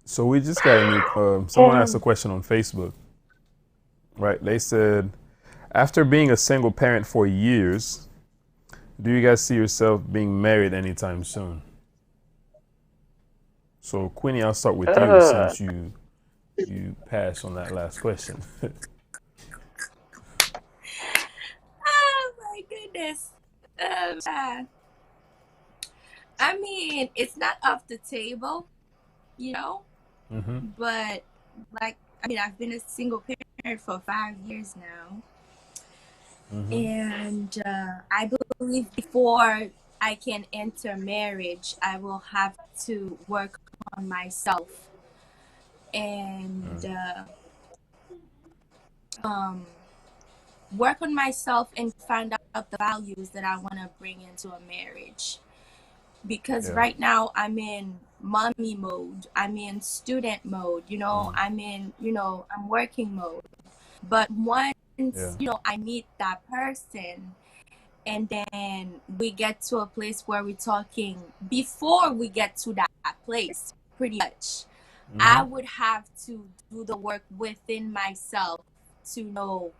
So we just got a new. Someone asked a question on Facebook. Right? They said, after being a single parent for years, do you guys see yourself being married anytime soon? So Queenie, I'll start with you since you passed on that last question. Oh my goodness. I mean, it's not off the table, you know, Mm-hmm. but like, I mean, I've been a single parent for 5 years now. Mm-hmm. And I believe before I can enter marriage, I will have to work on myself and work on myself and find out the values that I want to bring into a marriage. Because Yeah. right now I'm in mommy mode, I'm in student mode, you know, I'm in, you know, I'm working mode. But once, Yeah. you know, I meet that person and then we get to a place where we're talking, before we get to that place, pretty much, I would have to do the work within myself to know,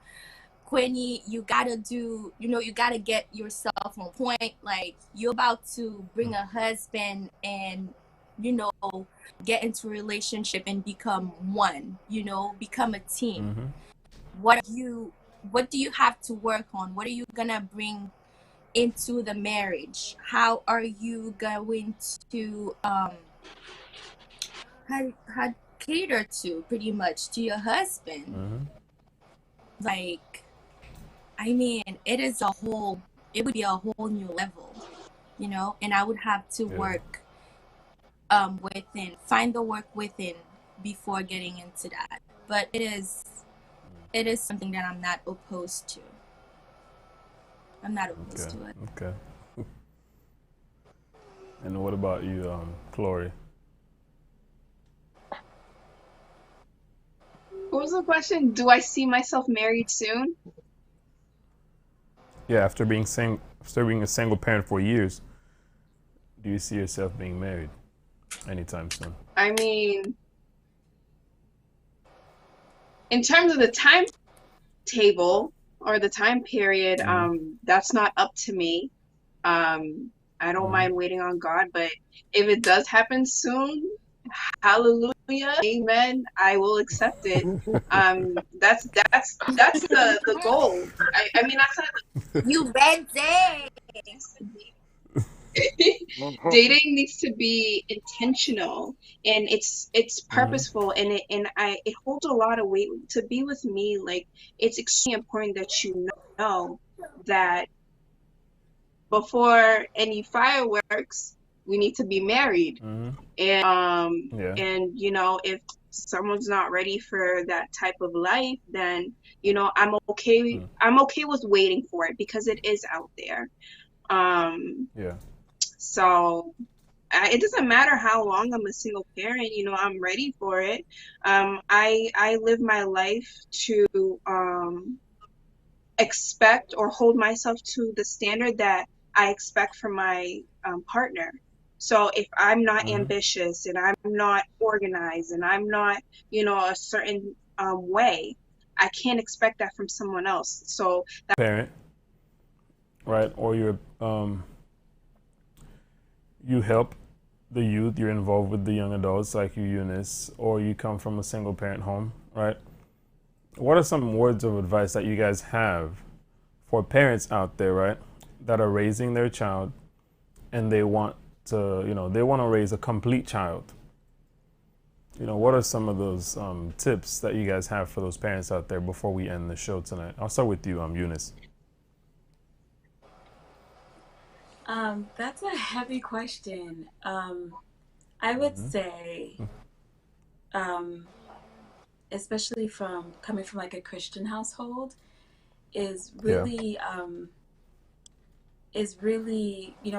Queenie, you gotta do, you know, you gotta get yourself on point. Like, you're about to bring a husband and, you know, get into a relationship and become one, you know, become a team. Mm-hmm. What do you have to work on? What are you gonna bring into the marriage? How are you going to how cater to, pretty much, to your husband? Mm-hmm. Like, I mean, it would be a whole new level, you know, and I would have to Yeah. work find the work within before getting into that. But it is something that I'm not opposed to. I'm not opposed Okay. to it. Okay. And what about you, Chloe? What was the question? Do I see myself married soon? Yeah, after being a single parent for years, do you see yourself being married anytime soon? I mean, in terms of the timetable or the time period, that's not up to me. I don't mind waiting on God, but if it does happen soon, hallelujah, amen, I will accept it. That's the goal. I mean, that's not You ready? dating needs to be intentional, and it's purposeful, and it holds a lot of weight to be with me. Like, it's extremely important that you know that before any fireworks, we need to be married. Yeah. And you know, if someone's not ready for that type of life, then you know, I'm okay with waiting for it, because it is out there. Yeah. So it doesn't matter how long I'm a single parent, you know, I'm ready for it. I live my life to expect or hold myself to the standard that I expect from my partner. So if I'm not Mm-hmm. ambitious and I'm not organized and I'm not, a certain way, I can't expect that from someone else. So Parent, right? Or you help the youth, you're involved with the young adults like you, Eunice, or you come from a single parent home, right? What are some words of advice that you guys have for parents out there, right, that are raising their child and they want to, they want to raise a complete child? What are some of those tips that you guys have for those parents out there before we end the show tonight? I'll start with you, Eunice. That's a heavy question. I would say, especially from coming from like a Christian household, is Yeah. really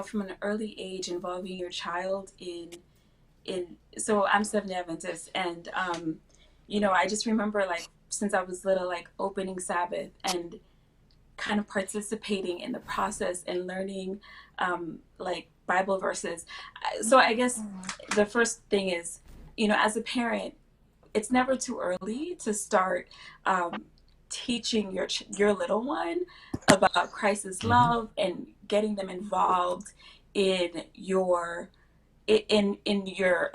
from an early age involving your child in. So I'm Seventh-day Adventist, and I just remember like since I was little, like opening Sabbath and kind of participating in the process and learning like Bible verses. So I guess the first thing is, as a parent, it's never too early to start teaching your little one about Christ's Mm-hmm. love and getting them involved in your in your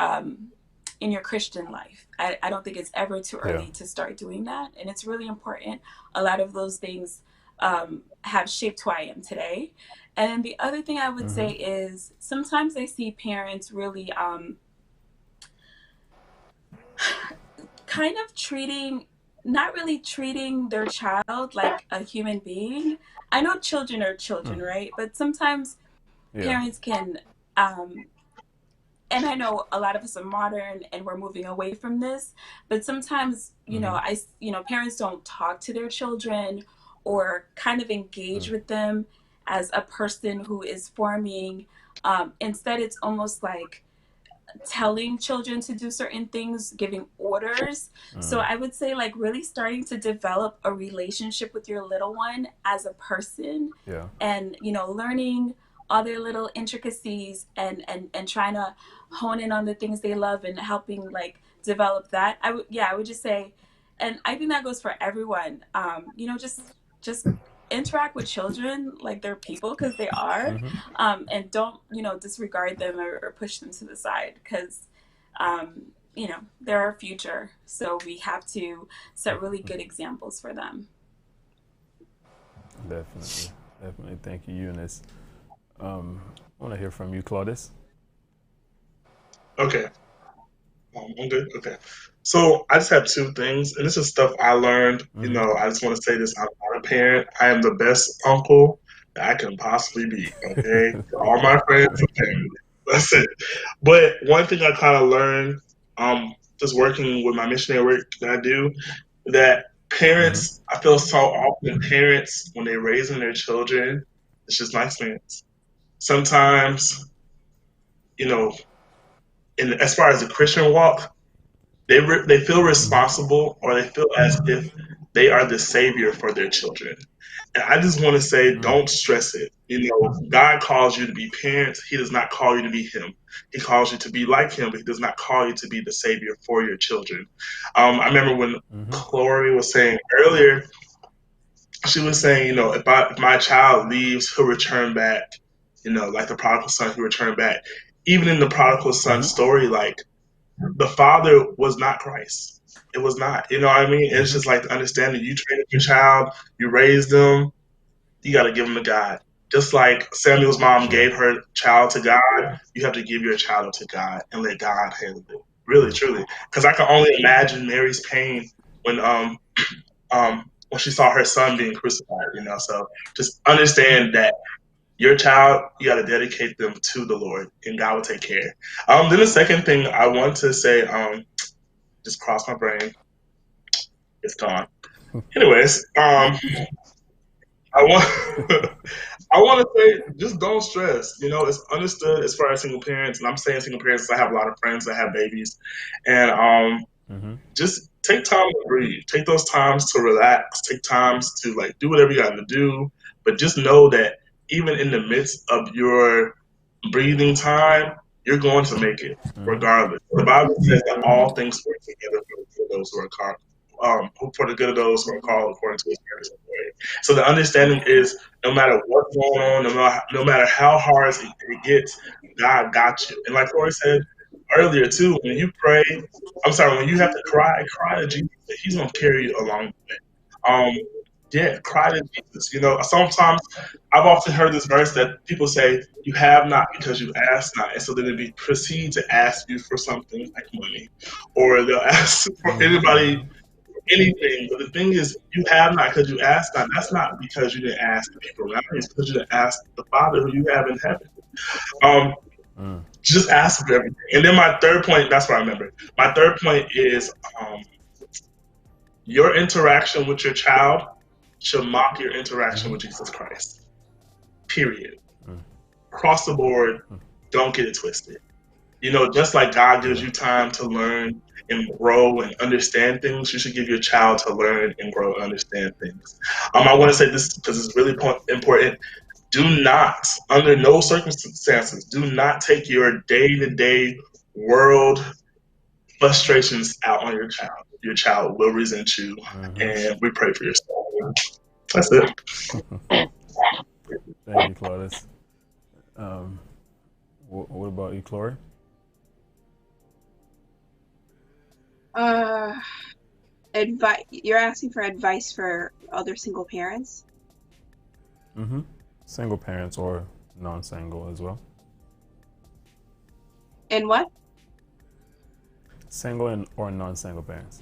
in your Christian life. I don't think it's ever too Yeah. early to start doing that, and it's really important. A lot of those things have shaped who I am today. And then the other thing I would Mm-hmm. say is sometimes I see parents really kind of not really treating their child like a human being. I know children are children, right? But sometimes Yeah. parents can, um, and I know a lot of us are modern and we're moving away from this, but sometimes, Mm-hmm. parents don't talk to their children or kind of engage with them as a person who is forming. Instead, it's almost like telling children to do certain things, giving orders. So I would say like really starting to develop a relationship with your little one as a person, Yeah. and learning all their little intricacies and trying to hone in on the things they love and helping like develop that. I would just say, and I think that goes for everyone. Just interact with children like they're people, because they are, Mm-hmm. and don't disregard them or push them to the side, because they're our future, so we have to set really good examples for them. Definitely. Definitely. Thank you, Eunice. I want to hear from you, Claudius. Okay. I'm good. Okay. So I just have two things, and this is stuff I learned. Mm-hmm. I just want to say this. I'm not a parent. I am the best uncle that I can possibly be. Okay. To all my friends and family. That's it. But one thing I kind of learned, just working with my missionary work that I do, that Mm-hmm. parents, I feel so often parents, when they're raising their children, it's just my experience. Sometimes, you know, as far as the Christian walk, they feel Mm-hmm. responsible, or they feel as if they are the savior for their children. And I just want to say, don't stress it. God calls you to be parents. He does not call you to be him. He calls you to be like him, but he does not call you to be the savior for your children. I remember when Mm-hmm. Chloe was saying earlier, she was saying, if my child leaves, he'll return back. Like the prodigal son who returned back. Even in the prodigal son Mm-hmm. story, like the father was not Christ. It was not. You know what I mean? It's Mm-hmm. just like the understanding you train up your child, you raise them, you got to give them to God. Just like Samuel's mom Yeah. gave her child to God, you have to give your child to God and let God handle it. Really, truly. Because I can only imagine Mary's pain when she saw her son being crucified. So just understand that your child, you got to dedicate them to the Lord, and God will take care. Then the second thing I want to say, just crossed my brain, it's gone. Anyways, I want I want to say just don't stress. It's understood as far as single parents, and I'm saying single parents. I have a lot of friends that have babies, and Just take time to breathe. Take those times to relax. Take times to like do whatever you got to do. But just know that even in the midst of your breathing time, you're going to make it regardless. The Bible says that all things work together for those who are called, for the good of those who are called according to His purpose and glory. So the understanding is, no matter what's going on, no matter how hard it gets, God got you. And like Corey said earlier too, when you pray, when you have to cry to Jesus. He's gonna carry you along the way. Um, yeah, cry to Jesus. You know, sometimes I've often heard this verse that people say, "You have not because you ask not," and so then they proceed to ask you for something like money, or they'll ask for anybody anything. But the thing is, you have not because you ask not. That's not because you didn't ask the people around you. It's because you didn't ask the Father who you have in heaven. Um, just ask for everything. And then my third point, that's what I remember. My third point is your interaction with your child should mock your interaction with Jesus Christ. Period. Across the board, don't get it twisted. You know, just like God gives you time to learn and grow and understand things, you should give your child to learn and grow and understand things. I want to say this because it's really important. Do not, under no circumstances, do not take your day-to-day world frustrations out on your child. Your child will resent you, and we pray for your soul. That's it. Thank you, Claudius. What about you, Chloe? Advice. You're asking for advice for other single parents? Single parents or non-single as well. And what? Single or non-single parents.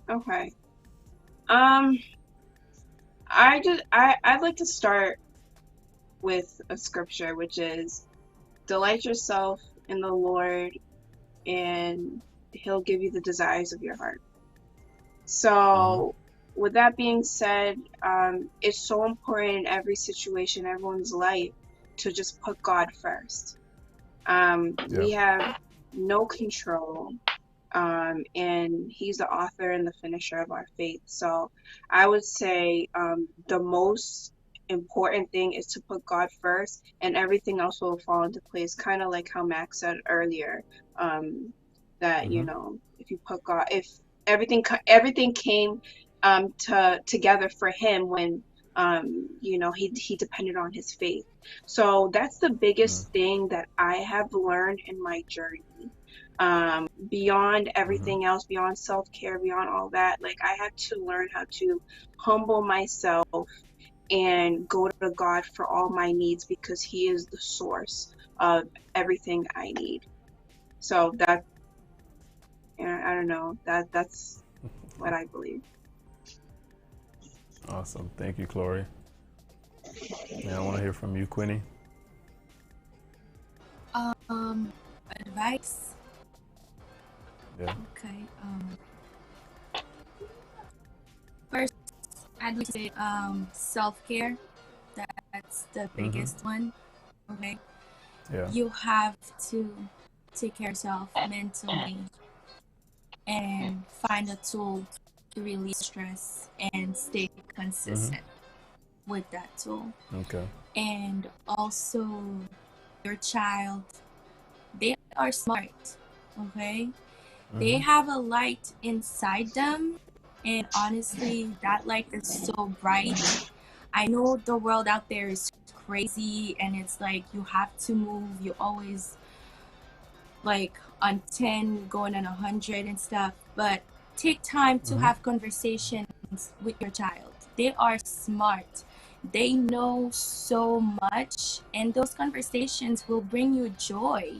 Okay. I'd like to start with a scripture, which is, delight yourself in the Lord and He'll give you the desires of your heart. So with that being said, it's so important in every situation, everyone's life, to just put God first. We have no control, and He's the author and the finisher of our faith. So I would say the most important thing is to put God first, and everything else will fall into place. Kind of like how Max said earlier, that you know, if you put God, if everything came together for Him when you know, he depended on his faith. So that's the biggest thing that I have learned in my journey. Beyond everything else, beyond self-care, beyond all that, like, I had to learn how to humble myself and go to God for all my needs, because He is the source of everything I need. So that, I don't know, that's what I believe. Awesome. Thank you, Chloe. Yeah, I want to hear from you, Quinny. Advice. Yeah. Okay. First, I'd like to say self-care. That's the biggest one. Okay. Yeah. You have to take care of yourself mentally and find a tool to release stress and stay consistent with that tool. Okay. And also, your child, they are smart, okay? They have a light inside them, and honestly, that light is so bright. I know the world out there is crazy, and it's like you have to move. You always like on 10, going on 100 and stuff. But take time to have conversations with your child. They are smart. They know so much, and those conversations will bring you joy.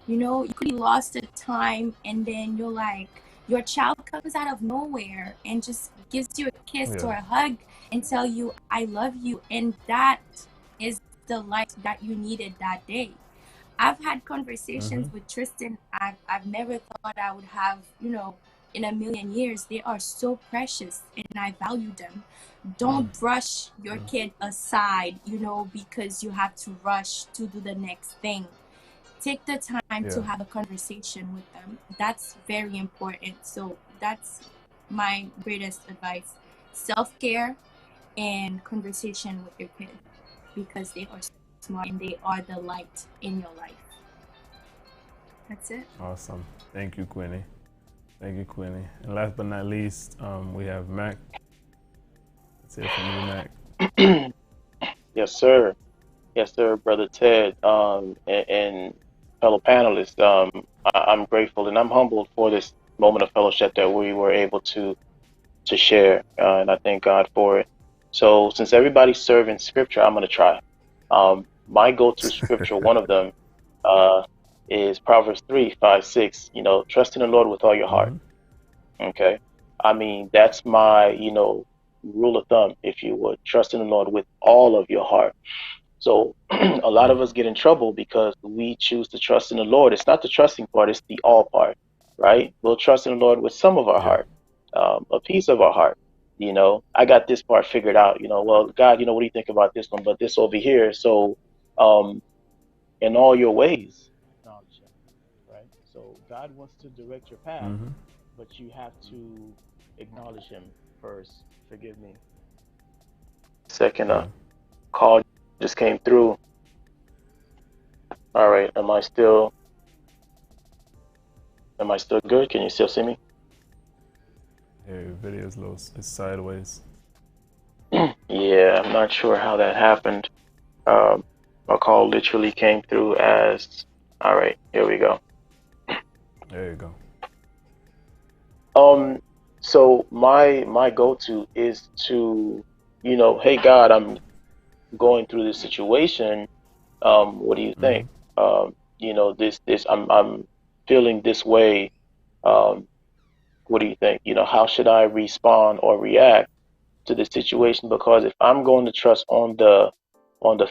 You know, you could be lost at time, and then you're like, your child comes out of nowhere and just gives you a kiss or a hug and tell you, I love you. And that is the light that you needed that day. I've had conversations with Tristan I've never thought I would have, you know, in a million years. They are so precious, and I value them. Don't brush your kid aside, you know, because you have to rush to do the next thing. take the time to Yeah. have a conversation with them. That's very important. So that's my greatest advice: self-care and conversation with your kid, because they are smart and they are the light in your life. That's it. Awesome. Thank you, Queenie. Thank you, Queenie. And last but not least, we have Mac. Let's hear from you, Mac. Yes, sir. Yes, sir, brother Ted, and fellow panelists. I'm grateful and I'm humbled for this moment of fellowship that we were able to share, and I thank God for it. So, since everybody's serving scripture, I'm going to try. My go-to scripture, one of them, uh, is Proverbs 3, 5, 6. Trust in the Lord with all your heart. Okay, I mean that's my rule of thumb, if you would. Trust in the Lord with all of your heart. So a lot of us get in trouble because we choose to trust in the Lord. It's not the trusting part, it's the all part, right? We'll trust in the Lord with some of our Yeah. heart, a piece of our heart. I got this part figured out, well, God, what do you think about this one? But this over here. So in all your ways, acknowledge him, right? So God wants to direct your path, but you have to acknowledge him first. Forgive me. Second, call just came through. All right, am I still good? Can you still see me? Yeah, your video's low. It's sideways. Yeah, I'm not sure how that happened. A call literally came through as, all right, here we go. There you go. So my go-to is to, hey God, I'm going through this situation. What do you think? This I'm feeling this way. What do you think? How should I respond or react to the situation? Because if I'm going to trust on the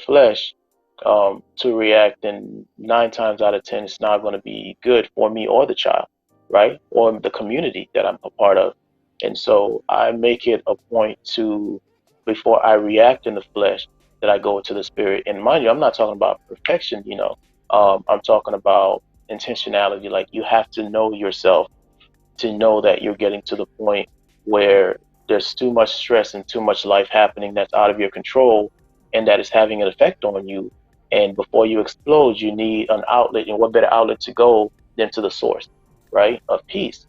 flesh to react, then 9 times out of 10 it's not going to be good for me or the child, right? Or the community that I'm a part of. And so I make it a point to, before I react in the flesh, that I go into the spirit. And mind you, I'm not talking about perfection, I'm talking about intentionality. Like, you have to know yourself to know that you're getting to the point where there's too much stress and too much life happening that's out of your control, and that is having an effect on you. And before you explode, you need an outlet. And what better outlet to go than to the source, right, of peace?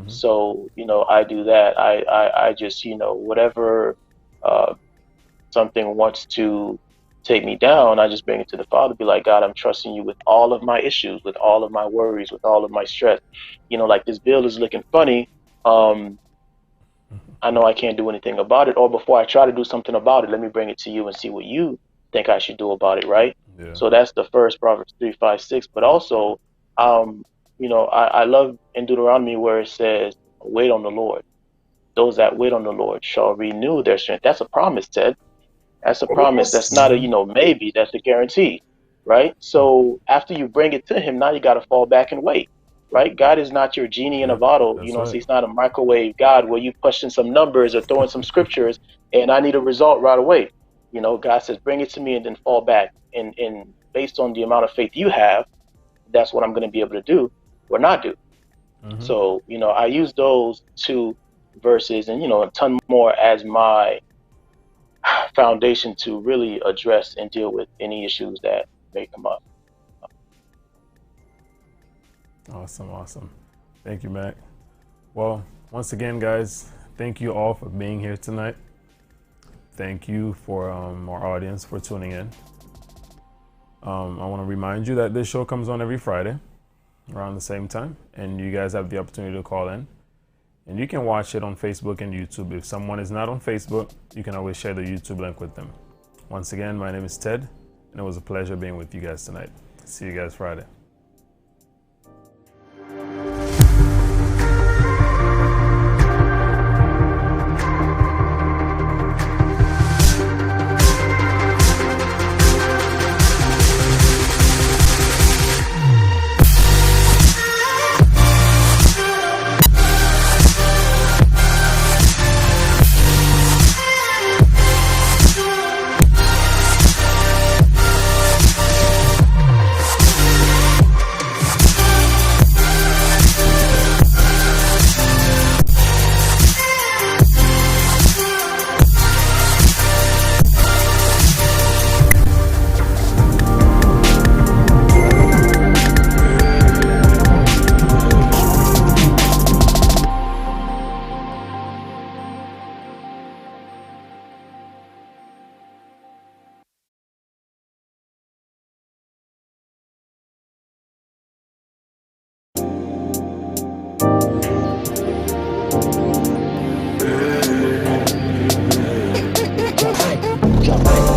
So, I do that. I just, whatever something wants to take me down, I just bring it to the Father, be like, God, I'm trusting you with all of my issues, with all of my worries, with all of my stress. Like, this bill is looking funny. I know I can't do anything about it. Or before I try to do something about it, let me bring it to you and see what you think I should do about it, right? Yeah. So that's the first, Proverbs 3, 5, 6. But also, I love in Deuteronomy where it says, wait on the Lord. Those that wait on the Lord shall renew their strength. That's a promise, Ted. That's a promise. That's not a, maybe. That's a guarantee, right? So after you bring it to him, now you got to fall back and wait, right? God is not your genie in a bottle. That's So right. he's not a microwave God where you push in some numbers or throw in some scriptures and I need a result right away. God says, bring it to me and then fall back. And based on the amount of faith you have, that's what I'm going to be able to do or not do. So, I use those 2 verses and, a ton more as my foundation to really address and deal with any issues that may come up. Awesome. Thank you, Mac. Well, once again, guys, thank you all for being here tonight. Thank you for our audience for tuning in. I want to remind you that this show comes on every Friday around the same time, and you guys have the opportunity to call in. And you can watch it on Facebook and YouTube. If someone is not on Facebook, you can always share the YouTube link with them. Once again, my name is Ted, and it was a pleasure being with you guys tonight. See you guys Friday. your body.